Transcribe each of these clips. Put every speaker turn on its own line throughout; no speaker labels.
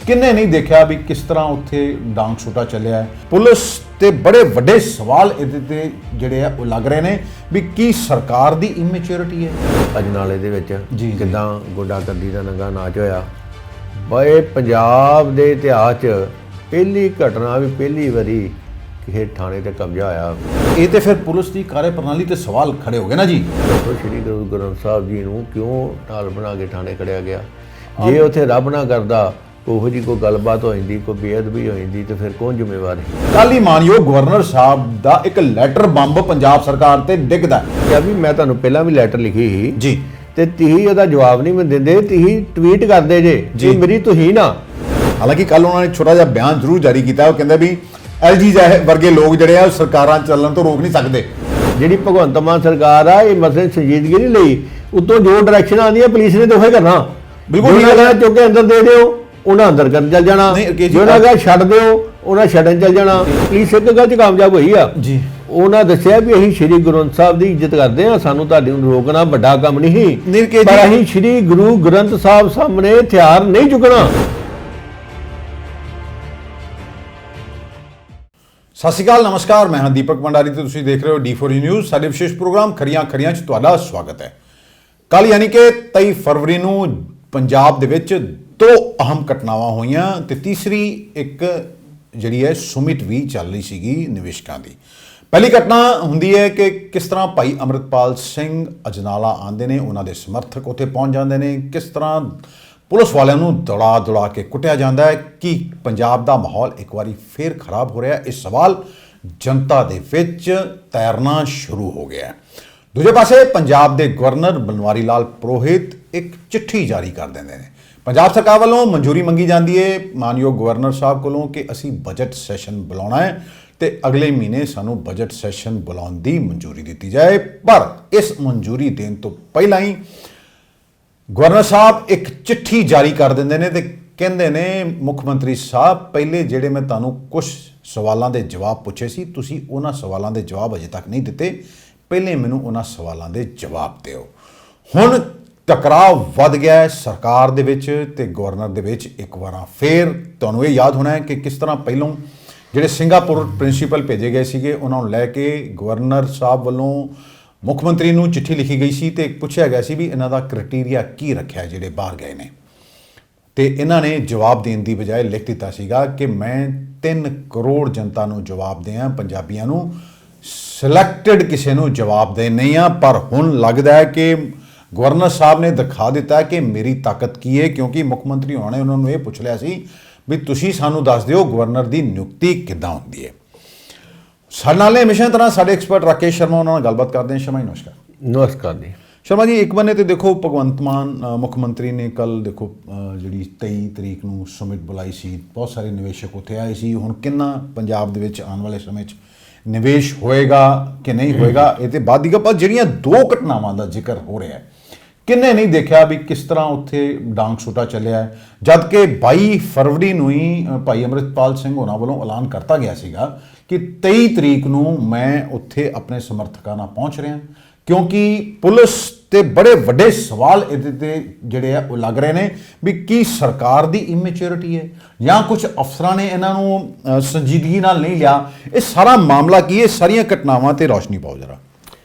किन्ने नहीं देखा भी किस तरह उत्थे डांग छूटा चलिया है। पुलिस ते बड़े वड्डे सवाल इहदे ते जिहड़े आ वो लग रहे ने भी की सरकार दी इमैच्योरिटी है।
अजनाले दे विच
जी
किदां गुंडागर्दी दा नंगा नाच होया। बड़े पंजाब दे इतिहास च पहली घटना भी पहली वारी किसी थाने ते कब्जा होया।
ये तो फिर पुलिस की कार्यप्रणाली ते सवाल खड़े हो गए ना जी।
तो श्री गुरु ग्रंथ साहब जी नूं क्यों ढाल बना के थाने खड़िया गया? जे उत्थे रब ना करदा ਉਹੋ जी कोई गलबात हो जाती, कोई बेअदबी हो जाती, तो फिर कौन जिम्मेवार है?
कल ही मानयोग गवर्नर साहब का एक लैटर बंब पंजाब सरकार ते डिगदा
क्या भी मैं तुहानूं पहला भी लैटर लिखी ही
जी
ते तुसीं ਉਹਦਾ जवाब नहीं मैं दिंदे, तुसीं ट्वीट करदे जे
जी
मेरी तुसीं ना।
हालांकि कल उन्होंने छोटा जिहा बयान जरूर जारी किया। वो कहते भी LG वर्गे लोग जिहड़े आ सरकारां चलण तो रोक नहीं सकते।
ਜਿਹੜੀ ਭਗਵੰਤ ਮਾਨ ਸਰਕਾਰ ਆ ਇਹ ਮਸਲੇ ਸੰਜੀਦਗੀ नहीं ਲਈ, ਉਤੋਂ ਜੋ ਡਾਇਰੈਕਸ਼ਨ ਆਉਂਦੀ ਹੈ ਪੁਲਿਸ ਨੇ ਤਾਂ ਉਹੀ ਕਰਨਾ।
बिल्कुल
ਚੁੱਕ ਕੇ ਅੰਦਰ ਦੇ ਦਿਓ, ਉਹਨਾਂ ਅੰਦਰ ਕਰਨ ਚੱਲ ਜਾਣਾ। ਜੋ ਉਹਨਾਂ ਕਹਾ ਛੱਡ ਦਿਓ, ਉਹਨਾਂ ਛੱਡਣ ਚੱਲ ਜਾਣਾ। ਪੁਲਿਸ ਇੱਕ ਗੱਲ 'ਚ ਕਾਮਯਾਬ ਹੋਈ ਆ
ਜੀ।
ਉਹਨਾਂ ਦੱਸਿਆ ਵੀ ਅਸੀਂ ਸ਼੍ਰੀ ਗੁਰੂ ਗ੍ਰੰਥ ਸਾਹਿਬ ਦੀ ਇੱਜ਼ਤ ਕਰਦੇ ਆ, ਸਾਨੂੰ ਤੁਹਾਡੇ ਨੂੰ ਰੋਕਣਾ ਵੱਡਾ ਕੰਮ ਨਹੀਂ, ਪਰ ਅਸੀਂ ਸ਼੍ਰੀ ਗੁਰੂ ਗ੍ਰੰਥ ਸਾਹਿਬ ਸਾਹਮਣੇ ਹਥਿਆਰ ਨਹੀਂ ਚੁੱਕਣਾ।
ਸਤਿ ਸ਼੍ਰੀ ਅਕਾਲ, ਨਮਸਕਾਰ, ਮੈਂ ਹਾਂ ਦੀਪਕ ਭੰਡਾਰੀ ਤੇ ਤੁਸੀਂ ਦੇਖ ਰਹੇ ਹੋ D4 ਨਿਊਜ਼। ਸਾਡੇ ਵਿਸ਼ੇਸ਼ ਪ੍ਰੋਗਰਾਮ ਖਰੀਆਂ ਖਰੀਆਂ 'ਚ ਤੁਹਾਡਾ ਸਵਾਗਤ ਹੈ। ਕੱਲ ਯਾਨੀ ਕਿ 23 ਫਰਵਰੀ ਨੂੰ ਪੰਜਾਬ ਦੇ ਵਿੱਚ ਦੋ ਅਹਿਮ ਘਟਨਾਵਾਂ ਹੋਈਆਂ ਤੇ ਤੀਸਰੀ ਇੱਕ ਜਿਹੜੀ ਹੈ ਸੁਮਿਤ ਵੀ ਚੱਲ ਰਹੀ ਸੀਗੀ ਨਿਵੇਸ਼ਕਾਂ ਦੀ। ਪਹਿਲੀ ਘਟਨਾ ਹੁੰਦੀ ਹੈ ਕਿ ਕਿਸ ਤਰ੍ਹਾਂ ਭਾਈ ਅੰਮ੍ਰਿਤਪਾਲ ਸਿੰਘ ਅਜਨਾਲਾ ਆਉਂਦੇ ਨੇ, ਉਹਨਾਂ ਦੇ ਸਮਰਥਕ ਉੱਥੇ ਪਹੁੰਚ ਜਾਂਦੇ ਨੇ, ਕਿਸ ਤਰ੍ਹਾਂ ਪੁਲਿਸ ਵਾਲਿਆਂ ਨੂੰ ਦੌੜਾ ਕੇ ਕੁੱਟਿਆ ਜਾਂਦਾ ਹੈ। ਕਿ ਪੰਜਾਬ ਦਾ ਮਾਹੌਲ ਇੱਕ ਵਾਰੀ ਫੇਰ ਖਰਾਬ ਹੋ ਰਿਹਾ, ਇਹ ਸਵਾਲ ਜਨਤਾ ਦੇ ਵਿੱਚ ਤੈਰਨਾ ਸ਼ੁਰੂ ਹੋ ਗਿਆ। ਦੂਜੇ ਪਾਸੇ ਪੰਜਾਬ ਦੇ ਗਵਰਨਰ ਬਨਵਾਰੀ ਲਾਲ ਪੁਰੋਹਿਤ ਇੱਕ ਚਿੱਠੀ ਜਾਰੀ ਕਰ ਦਿੰਦੇ ਨੇ। ਪੰਜਾਬ ਸਰਕਾਰ ਵੱਲੋਂ ਮਨਜ਼ੂਰੀ ਮੰਗੀ ਜਾਂਦੀ ਹੈ ਮਾਨਯੋਗ ਗਵਰਨਰ ਸਾਹਿਬ ਕੋਲੋਂ ਕਿ ਅਸੀਂ ਬਜਟ ਸੈਸ਼ਨ ਬੁਲਾਉਣਾ ਹੈ ਤੇ ਅਗਲੇ ਮਹੀਨੇ ਸਾਨੂੰ ਬਜਟ ਸੈਸ਼ਨ ਬੁਲਾਉਣ ਦੀ ਮਨਜ਼ੂਰੀ ਦਿੱਤੀ ਜਾਏ। ਪਰ ਇਸ ਮਨਜ਼ੂਰੀ ਦੇਣ ਤੋਂ ਪਹਿਲਾਂ ਹੀ ਗਵਰਨਰ ਸਾਹਿਬ ਇੱਕ ਚਿੱਠੀ ਜਾਰੀ ਕਰ ਦਿੰਦੇ ਨੇ ਤੇ ਕਹਿੰਦੇ ਨੇ ਮੁੱਖ ਮੰਤਰੀ ਸਾਹਿਬ, ਪਹਿਲੇ ਜਿਹੜੇ ਮੈਂ ਤੁਹਾਨੂੰ ਕੁਝ ਸਵਾਲਾਂ ਦੇ ਜਵਾਬ ਪੁੱਛੇ ਸੀ, ਤੁਸੀਂ ਉਹਨਾਂ ਸਵਾਲਾਂ ਦੇ ਜਵਾਬ ਅਜੇ ਤੱਕ ਨਹੀਂ ਦਿੱਤੇ, ਪਹਿਲੇ ਮੈਨੂੰ ਉਹਨਾਂ ਸਵਾਲਾਂ ਦੇ ਜਵਾਬ ਦਿਓ। ਹੁਣ ਟਕਰਾਅ ਵੱਧ ਗਿਆ ਹੈ ਸਰਕਾਰ ਦੇ ਵਿੱਚ ਤੇ ਗਵਰਨਰ ਦੇ ਵਿੱਚ। ਇੱਕ ਵਾਰ ਫੇਰ ਤੁਹਾਨੂੰ ਇਹ ਯਾਦ ਹੋਣਾ ਹੈ ਕਿ ਕਿਸ ਤਰ੍ਹਾਂ ਪਹਿਲੋਂ ਜਿਹੜੇ ਸਿੰਗਾਪੁਰ ਪ੍ਰਿੰਸੀਪਲ ਭੇਜੇ ਗਏ ਸੀਗੇ, ਉਹਨਾਂ ਨੂੰ ਲੈ ਕੇ ਗਵਰਨਰ ਸਾਹਿਬ ਵੱਲੋਂ ਮੁੱਖ ਮੰਤਰੀ ਨੂੰ ਚਿੱਠੀ ਲਿਖੀ ਗਈ ਸੀ ਤੇ ਪੁੱਛਿਆ ਗਿਆ ਸੀ ਵੀ ਇਹਨਾਂ ਦਾ ਕ੍ਰਾਈਟੇਰੀਆ ਕੀ ਰੱਖਿਆ ਜਿਹੜੇ ਬਾਹਰ ਗਏ ਨੇ। ਤੇ ਇਹਨਾਂ ਨੇ ਜਵਾਬ ਦੇਣ ਦੀ ਬਜਾਏ ਲਿਖ ਦਿੱਤਾ ਸੀਗਾ ਕਿ ਮੈਂ 3 ਕਰੋੜ ਜਨਤਾ ਨੂੰ ਜਵਾਬ ਦਿਆਂ, ਪੰਜਾਬੀਆਂ ਨੂੰ, ਸਿਲੈਕਟਡ ਕਿਸੇ ਨੂੰ ਜਵਾਬ ਦੇ ਨਹੀਂ ਆ। ਪਰ ਹੁਣ ਲੱਗਦਾ ਹੈ ਕਿ ਗਵਰਨਰ ਸਾਹਿਬ ਨੇ ਦਿਖਾ ਦਿੱਤਾ ਕਿ ਮੇਰੀ ਤਾਕਤ ਕੀ ਹੈ, ਕਿਉਂਕਿ ਮੁੱਖ ਮੰਤਰੀ ਹੋਣਾ ਨੇ ਉਹਨਾਂ ਨੂੰ ਇਹ ਪੁੱਛ ਲਿਆ ਸੀ ਵੀ ਤੁਸੀਂ ਸਾਨੂੰ ਦੱਸ ਦਿਓ ਗਵਰਨਰ ਦੀ ਨਿਯੁਕਤੀ ਕਿੱਦਾਂ ਹੁੰਦੀ ਹੈ। ਸਾਡੇ ਨਾਲ ਹਮੇਸ਼ਾ ਤਰ੍ਹਾਂ ਸਾਡੇ ਐਕਸਪਰਟ ਰਾਕੇਸ਼ ਸ਼ਰਮਾ, ਉਹਨਾਂ ਨਾਲ ਗੱਲਬਾਤ ਕਰਦੇ ਹਾਂ। ਸ਼ਰਮਾ ਜੀ ਨਮਸਕਾਰ।
ਨਮਸਕਾਰ ਜੀ।
ਸ਼ਰਮਾ ਜੀ, ਇੱਕ ਬੰਨੇ ਤੇ ਦੇਖੋ ਭਗਵੰਤ ਮਾਨ ਮੁੱਖ ਮੰਤਰੀ ਨੇ ਕੱਲ ਦੇਖੋ ਜਿਹੜੀ 23 ਤਰੀਕ ਨੂੰ ਸੁਮਿਤ ਬੁਲਾਈ ਸੀ, ਬਹੁਤ ਸਾਰੇ ਨਿਵੇਸ਼ਕ ਉੱਥੇ ਆਏ ਸੀ। ਹੁਣ ਕਿੰਨਾ ਪੰਜਾਬ ਦੇ ਵਿੱਚ ਆਉਣ ਵਾਲੇ ਸਮੇਂ 'ਚ ਨਿਵੇਸ਼ ਹੋਏਗਾ ਕਿ ਨਹੀਂ ਹੋਏਗਾ ਇਹ ਤੇ ਬਾਅਦ ਦੀ ਗੱਲ। ਪਰ ਜਿਹੜੀਆਂ ਦੋ ਘਟਨਾਵਾਂ ਦਾ ਜ਼ਿਕਰ ਹੋ ਰਿਹਾ ਹੈ, ਕਿੰਨੇ ਨਹੀਂ ਦੇਖਿਆ ਵੀ ਕਿਸ ਤਰ੍ਹਾਂ ਉੱਥੇ ਡਾਂਗ ਛੂਟਾ ਚੱਲਿਆ ਹੈ, ਜਦ ਕਿ 22 ਫਰਵਰੀ ਨੂੰ ਹੀ ਭਾਈ ਅੰਮ੍ਰਿਤਪਾਲ ਸਿੰਘ ਹੋਰਾਂ ਵੱਲੋਂ ਐਲਾਨ ਕਰਤਾ ਗਿਆ ਸੀਗਾ ਕਿ 23 ਤਰੀਕ ਨੂੰ ਮੈਂ ਉੱਥੇ ਆਪਣੇ ਸਮਰਥਕਾਂ ਨਾਲ ਪਹੁੰਚ ਰਿਹਾ, ਕਿਉਂਕਿ ਪੁਲਿਸ ਤੇ ਬੜੇ ਵੱਡੇ ਸਵਾਲ ਇਹਦੇ ਤੇ ਜਿਹੜੇ ਆ ਉਹ ਲੱਗ ਰਹੇ ਨੇ ਵੀ ਕੀ ਸਰਕਾਰ ਦੀ ਇਮੈਚੁਰਿਟੀ ਹੈ ਜਾਂ ਕੁਝ ਅਫਸਰਾਂ ਨੇ ਇਹਨਾਂ ਨੂੰ ਸੰਜੀਦਗੀ ਨਾਲ ਨਹੀਂ ਲਿਆ। ਇਹ ਸਾਰਾ ਮਾਮਲਾ ਕੀ ਹੈ? ਸਾਰੀਆਂ ਘਟਨਾਵਾਂ ਤੇ ਰੌਸ਼ਨੀ ਪਾਓ ਜਰਾ।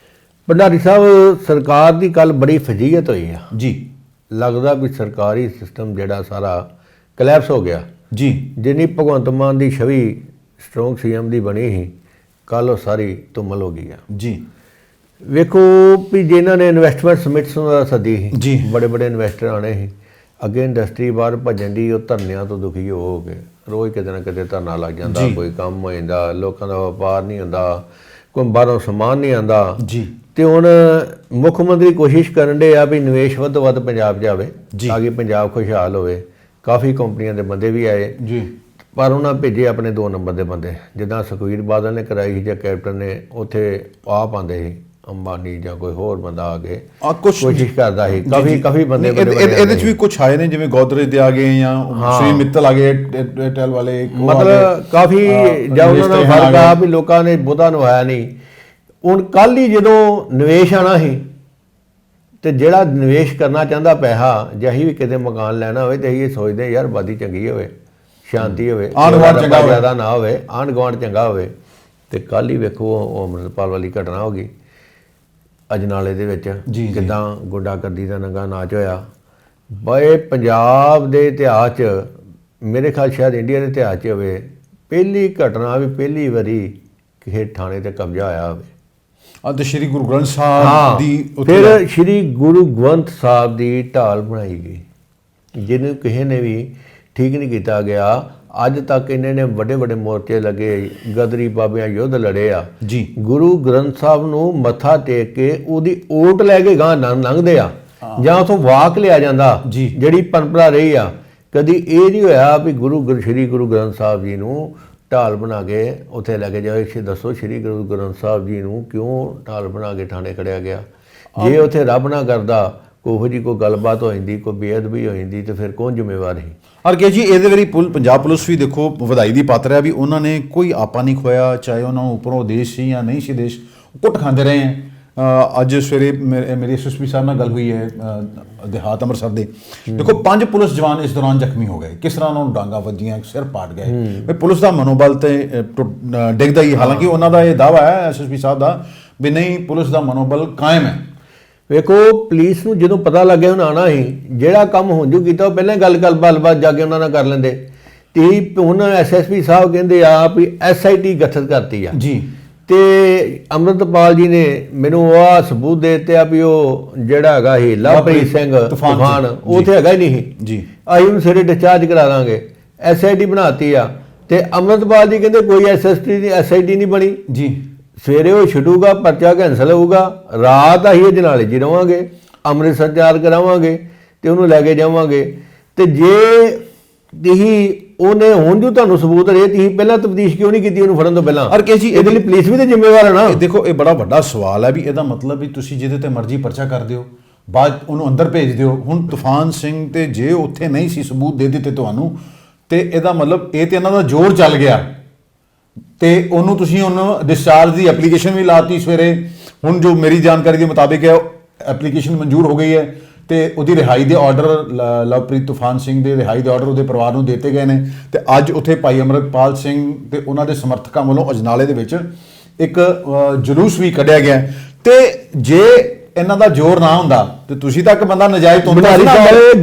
ਭੰਡਾਰੀ ਸਾਹਿਬ, ਸਰਕਾਰ ਦੀ ਕੱਲ ਬੜੀ ਫਜੀਅਤ ਹੋਈ ਆ
ਜੀ।
ਲੱਗਦਾ ਵੀ ਸਰਕਾਰੀ ਸਿਸਟਮ ਜਿਹੜਾ ਸਾਰਾ ਕਲੈਪਸ ਹੋ ਗਿਆ
ਜੀ।
ਜਿੰਨੀ ਭਗਵੰਤ ਮਾਨ ਦੀ ਛਵੀ ਸਟਰੋਂਗ CM ਦੀ ਬਣੀ ਸੀ, ਕੱਲ ਉਹ ਸਾਰੀ ਧੁੰਮਲ ਹੋ ਗਈ ਆ ਜੀ। ਵੇਖੋ ਵੀ ਜਿਨ੍ਹਾਂ ਨੇ ਇਨਵੈਸਟਮੈਂਟ ਸਮਿਟ ਸੱਦੀ ਸੀ
ਜੀ,
ਬੜੇ ਬੜੇ ਇਨਵੈਸਟਰ ਆਣੇ ਸੀ, ਅੱਗੇ ਇੰਡਸਟਰੀ ਬਾਹਰ ਭੱਜਣ ਦੀ, ਉਹ ਧਰਨਿਆਂ ਤੋਂ ਦੁਖੀ ਹੋ ਕੇ ਰੋਜ਼ ਕਿਤੇ ਨਾ ਕਿਤੇ ਧਰਨਾ ਲੱਗ ਜਾਂਦਾ, ਕੋਈ ਕੰਮ ਹੋ ਜਾਂਦਾ, ਲੋਕਾਂ ਦਾ ਵਪਾਰ ਨਹੀਂ ਹੁੰਦਾ, ਕੋਈ ਬਾਹਰੋਂ ਸਮਾਨ ਨਹੀਂ ਆਉਂਦਾ ਜੀ। ਤੇ ਹੁਣ ਮੁੱਖ ਮੰਤਰੀ ਕੋਸ਼ਿਸ਼ ਕਰਨ ਦੇ ਆ ਵੀ ਨਿਵੇਸ਼ ਵੱਧ ਤੋਂ ਵੱਧ ਪੰਜਾਬ 'ਚ ਆਵੇ ਤਾਂ ਕਿ ਪੰਜਾਬ ਖੁਸ਼ਹਾਲ ਹੋਵੇ। ਕਾਫੀ ਕੰਪਨੀਆਂ ਦੇ ਬੰਦੇ ਵੀ ਆਏ ਜੀ, ਪਰ ਉਹਨਾਂ ਭੇਜੇ ਆਪਣੇ 2 ਨੰਬਰ ਦੇ ਬੰਦੇ, ਜਿੱਦਾਂ ਸੁਖਬੀਰ ਬਾਦਲ ਨੇ ਕਰਾਈ ਸੀ ਜਾਂ ਕੈਪਟਨ ਨੇ, ਉੱਥੇ ਆਪ ਆਉਂਦੇ ਸੀ ਅੰਬਾਨੀ ਜਾਂ ਕੋਈ ਹੋਰ ਬੰਦਾ ਆ ਕੇ ਕੋਸ਼ਿਸ਼ ਕਰਦਾ ਸੀ। ਕਾਫੀ ਬੰਦੇ
ਇਹਦੇ 'ਚ ਵੀ ਕੁਝ ਆਏ ਨੇ, ਜਿਵੇਂ ਗੋਦਰੇਜ ਦੇ ਆ ਗਏ ਜਾਂ ਸ਼੍ਰੀ ਮਿੱਤਲ ਆ ਗਏ, ਏਅਰਟੈਲ ਵਾਲੇ,
ਮਤਲਬ ਕਾਫੀ ਜਾਂ ਉਹਨਾਂ ਦਾ ਫਰਕ ਆ ਵੀ ਲੋਕਾਂ ਨੇ ਬਹੁਤਾ ਨਵਾਇਆ ਨਹੀਂ। ਹੁਣ ਕੱਲ੍ਹ ਹੀ ਜਦੋਂ ਨਿਵੇਸ਼ ਆਉਣਾ ਸੀ ਤੇ ਜਿਹੜਾ ਨਿਵੇਸ਼ ਕਰਨਾ ਚਾਹੁੰਦਾ ਪੈਸਾ, ਜੇ ਅਸੀਂ ਵੀ ਕਿਤੇ ਮਕਾਨ ਲੈਣਾ ਹੋਵੇ ਤੇ ਅਸੀਂ ਇਹ ਸੋਚਦੇ ਯਾਰ ਆਬਾਦੀ ਚੰਗੀ ਹੋਵੇ, ਸ਼ਾਂਤੀ ਹੋਵੇ,
ਆਂਢ ਗੁਆਂਢ ਚੰਗਾ ਹੋਵੇ,
ਜ਼ਿਆਦਾ ਨਾ ਹੋਵੇ, ਆਂਢ ਗੁਆਂਢ ਚੰਗਾ ਹੋਵੇ। ਤੇ ਕੱਲ ਹੀ ਵੇਖੋ ਉਹ ਅੰਮ੍ਰਿਤਪਾਲ ਵਾਲੀ ਘਟਨਾ ਹੋ ਗਈ ਅਜਨਾਲੇ ਦੇ ਵਿੱਚ, ਕਿੱਦਾਂ ਗੁੰਡਾਗਰਦੀ ਦਾ ਨੰਗਾ ਨਾਚ ਹੋਇਆ। ਬਈ ਪੰਜਾਬ ਦੇ ਇਤਿਹਾਸ 'ਚ, ਮੇਰੇ ਖਿਆਲ ਸ਼ਾਇਦ ਇੰਡੀਆ ਦੇ ਇਤਿਹਾਸ 'ਚ ਹੋਵੇ ਪਹਿਲੀ ਘਟਨਾ ਵੀ, ਪਹਿਲੀ ਵਾਰੀ ਕਿਸੇ ਥਾਣੇ ਤੇ ਕਬਜ਼ਾ ਆਇਆ ਹੋਵੇ।
ਤੇ ਸ਼੍ਰੀ ਗੁਰੂ ਗ੍ਰੰਥ ਸਾਹਿਬ ਦੀ
ਫਿਰ ਸ਼੍ਰੀ ਗੁਰੂ ਗ੍ਰੰਥ ਸਾਹਿਬ ਦੀ ਢਾਲ ਬਣਾਈ ਗਈ, ਜਿਹਨੂੰ ਕਿਸੇ ਨੇ ਵੀ ਠੀਕ ਨਹੀਂ ਕੀਤਾ ਗਿਆ। ਅੱਜ ਤੱਕ ਇਹਨਾਂ ਨੇ ਵੱਡੇ ਵੱਡੇ ਮੋਰਚੇ ਲੱਗੇ, ਗਦਰੀ ਬਾਬਿਆਂ ਯੁੱਧ ਲੜੇ ਆ
ਜੀ।
ਗੁਰੂ ਗ੍ਰੰਥ ਸਾਹਿਬ ਨੂੰ ਮੱਥਾ ਟੇਕ ਕੇ ਉਹਦੀ ਓਟ ਲੈ ਕੇ ਗਾਂ ਲੰਘਦੇ ਆ, ਜਾਂ ਉਥੋਂ ਵਾਕ ਲਿਆ ਜਾਂਦਾ, ਜਿਹੜੀ ਪਰੰਪਰਾ ਰਹੀ ਆ। ਕਦੀ ਇਹ ਨਹੀਂ ਹੋਇਆ ਵੀ ਸ਼੍ਰੀ ਗੁਰੂ ਗ੍ਰੰਥ ਸਾਹਿਬ ਜੀ ਨੂੰ ਢਾਲ ਬਣਾ ਕੇ ਉੱਥੇ ਲੈ ਕੇ ਜਾਓ। ਦੱਸੋ ਸ਼੍ਰੀ ਗੁਰੂ ਗ੍ਰੰਥ ਸਾਹਿਬ ਜੀ ਨੂੰ ਕਿਉਂ ਢਾਲ ਬਣਾ ਕੇ ਥਾਣੇ ਖੜਿਆ ਗਿਆ? ਜੇ ਉੱਥੇ ਰੱਬ ਨਾ ਕਰਦਾ ਕੋਈ ਜੀ ਕੋਈ ਗੱਲਬਾਤ ਹੋ ਜਾਂਦੀ, ਕੋਈ ਬੇਅਦਬੀ ਹੋ ਜਾਂਦੀ, ਤੇ ਫਿਰ ਕੌਣ ਜ਼ਿੰਮੇਵਾਰ ਸੀ?
ਔਰ ਕਿ ਜੀ ਇਹਦੇ ਵਾਰੀ ਪੰਜਾਬ ਪੁਲਿਸ ਵੀ ਦੇਖੋ ਵਧਾਈ ਦੀ ਪਾਤਰ ਹੈ ਵੀ ਉਹਨਾਂ ਨੇ ਕੋਈ ਆਪਾ ਨਹੀਂ ਖੋਇਆ, ਚਾਹੇ ਉਹਨਾਂ ਨੂੰ ਉੱਪਰੋਂ ਦੇਸ਼ ਸੀ ਜਾਂ ਨਹੀਂ ਸੀ ਦੇਸ਼, ਕੁੱਟ ਖਾਂਦੇ ਰਹੇ ਹੈ। ਅੱਜ ਸਵੇਰੇ ਮੇਰੀ ਐਸਐਸਪੀ ਸਾਹਿਬ ਨਾਲ ਗੱਲ ਹੋਈ ਹੈ ਦਿਹਾਤ ਅੰਮ੍ਰਿਤਸਰ ਦੇ। ਦੇਖੋ 5 ਪੁਲਿਸ ਜਵਾਨ ਇਸ ਦੌਰਾਨ ਜ਼ਖਮੀ ਹੋ ਗਏ, ਕਿਸ ਤਰ੍ਹਾਂ ਉਹਨਾਂ ਨੂੰ ਡਾਂਗਾ ਵੱਜੀਆਂ, ਸਿਰ ਪਾਟ ਗਏ। ਵੀ ਪੁਲਿਸ ਦਾ ਮਨੋਬਲ ਤੇ ਡਿੱਗਦਾ ਹੀ, ਹਾਲਾਂਕਿ ਉਹਨਾਂ ਦਾ ਇਹ ਦਾਅਵਾ ਹੈ ਐਸਐਸਪੀ ਸਾਹਿਬ ਦਾ ਵੀ ਨਹੀਂ, ਪੁਲਿਸ ਦਾ ਮਨੋਬਲ ਕਾਇਮ ਹੈ।
ਵੇਖੋ ਪੁਲਿਸ ਨੂੰ ਜਦੋਂ ਪਤਾ ਲੱਗਿਆ ਹੁਣ ਆਉਣਾ ਸੀ, ਜਿਹੜਾ ਕੰਮ ਹੁੰਜੂ ਕੀਤਾ ਉਹ ਪਹਿਲਾਂ ਗੱਲਬਾਤ ਜਾ ਕੇ ਉਹਨਾਂ ਨਾਲ ਕਰ ਲੈਂਦੇ। ਤੇ ਹੁਣ ਐਸਐਸਪੀ ਸਾਹਿਬ ਕਹਿੰਦੇ ਆ ਵੀ ਐਸਆਈਟੀ ਗਠਿਤ ਕਰਤੀ ਆ
ਜੀ।
ਤੇ ਅੰਮ੍ਰਿਤਪਾਲ ਜੀ ਨੇ ਮੈਨੂੰ ਉਹ ਸਬੂਤ ਦੇ ਦਿੱਤੇ ਆ ਵੀ ਉਹ ਜਿਹੜਾ ਹੈਗਾ ਸੀ ਲਵਪ੍ਰੀਤ ਸਿੰਘ ਤੂਫਾਨ, ਉਹ ਉੱਥੇ ਹੈਗਾ ਹੀ ਨਹੀਂ ਜੀ, ਅਸੀਂ ਉਹਨੂੰ ਸਿਰੇ ਡਿਸਚਾਰਜ ਕਰਾ ਦਾਂਗੇ, ਐਸਆਈਟੀ ਬਣਾਤੀ ਆ। ਤੇ ਅੰਮ੍ਰਿਤਪਾਲ ਜੀ ਕਹਿੰਦੇ ਕੋਈ ਐਸਆਈਟੀ ਨਹੀਂ ਬਣੀ ਜੀ। ਸਵੇਰੇ ਉਹ ਛੁੱਟੂਗਾ, ਪਰਚਾ ਕੈਂਸਲ ਹੋਊਗਾ, ਰਾਤ ਅਸੀਂ ਅਜਨਾਲੇ 'ਚ ਰਹਾਂਗੇ, ਅੰਮ੍ਰਿਤਸਰ ਤਿਆਰ ਕਰਾਵਾਂਗੇ ਤੇ ਉਹਨੂੰ ਲੈ ਕੇ ਜਾਵਾਂਗੇ। ਤੇ ਜੇ ਤੁਸੀਂ ਉਹਨੇ ਹੁਣ ਜੋ ਤੁਹਾਨੂੰ ਸਬੂਤ ਰਹੇ, ਤੁਸੀਂ ਪਹਿਲਾਂ ਤਫਤੀਸ਼ ਕਿਉਂ ਨਹੀਂ ਕੀਤੀ ਉਹਨੂੰ ਫੜਨ ਤੋਂ ਪਹਿਲਾਂ?
ਔਰ ਕਿ ਜੀ
ਇਹਦੇ ਲਈ ਪੁਲਿਸ ਵੀ ਤਾਂ ਜ਼ਿੰਮੇਵਾਰ ਹੈ ਨਾ।
ਦੇਖੋ ਇਹ ਬੜਾ ਵੱਡਾ ਸਵਾਲ ਹੈ ਵੀ ਇਹਦਾ ਮਤਲਬ ਵੀ ਤੁਸੀਂ ਜਿਹਦੇ ਤੇ ਮਰਜ਼ੀ ਪਰਚਾ ਕਰ ਦਿਓ, ਬਾਅਦ ਉਹਨੂੰ ਅੰਦਰ ਭੇਜ ਦਿਓ। ਹੁਣ ਤੂਫਾਨ ਸਿੰਘ ਤੇ ਜੇ ਉੱਥੇ ਨਹੀਂ ਸੀ ਸਬੂਤ ਦੇ ਦਿੱਤੇ ਤੁਹਾਨੂੰ, ਤੇ ਇਹਦਾ ਮਤਲਬ ਇਹ ਤੇ ਇਹਨਾਂ ਦਾ ਜ਼ੋਰ ਚੱਲ ਗਿਆ ਤੇ ਉਹਨੂੰ ਤੁਸੀਂ ਉਹਨੂੰ ਡਿਸਚਾਰਜ ਦੀ ਐਪਲੀਕੇਸ਼ਨ ਵੀ ਲਾਤੀ ਸਵੇਰੇ। ਹੁਣ ਜੋ ਮੇਰੀ ਜਾਣਕਾਰੀ ਦੇ ਮੁਤਾਬਿਕ ਹੈ ਐਪਲੀਕੇਸ਼ਨ ਮਨਜ਼ੂਰ ਹੋ ਗਈ ਹੈ ਤੇ ਉਹਦੀ ਰਿਹਾਈ ਦੇ ਆਰਡਰ, ਲਵਪ੍ਰੀਤ ਤੂਫਾਨ ਸਿੰਘ ਦੇ ਰਿਹਾਈ ਦੇ ਆਰਡਰ ਉਹਦੇ ਪਰਿਵਾਰ ਨੂੰ ਦਿੱਤੇ ਗਏ ਨੇ। ਤੇ ਅੱਜ ਉੱਥੇ ਭਾਈ ਅੰਮ੍ਰਿਤਪਾਲ ਸਿੰਘ ਤੇ ਉਹਨਾਂ ਦੇ ਸਮਰਥਕਾਂ ਵੱਲੋਂ ਅਜਨਾਲੇ ਦੇ ਵਿੱਚ ਇੱਕ ਜਲੂਸ ਵੀ ਕੱਢਿਆ ਗਿਆ। ਤੇ ਜੇ ਇਹਨਾਂ ਦਾ ਜ਼ੋਰ ਨਾ ਹੁੰਦਾ ਤੇ ਤੁਸੀਂ ਤਾਂ ਇੱਕ ਬੰਦਾ ਨਜਾਇਜ਼ ਤੋਂ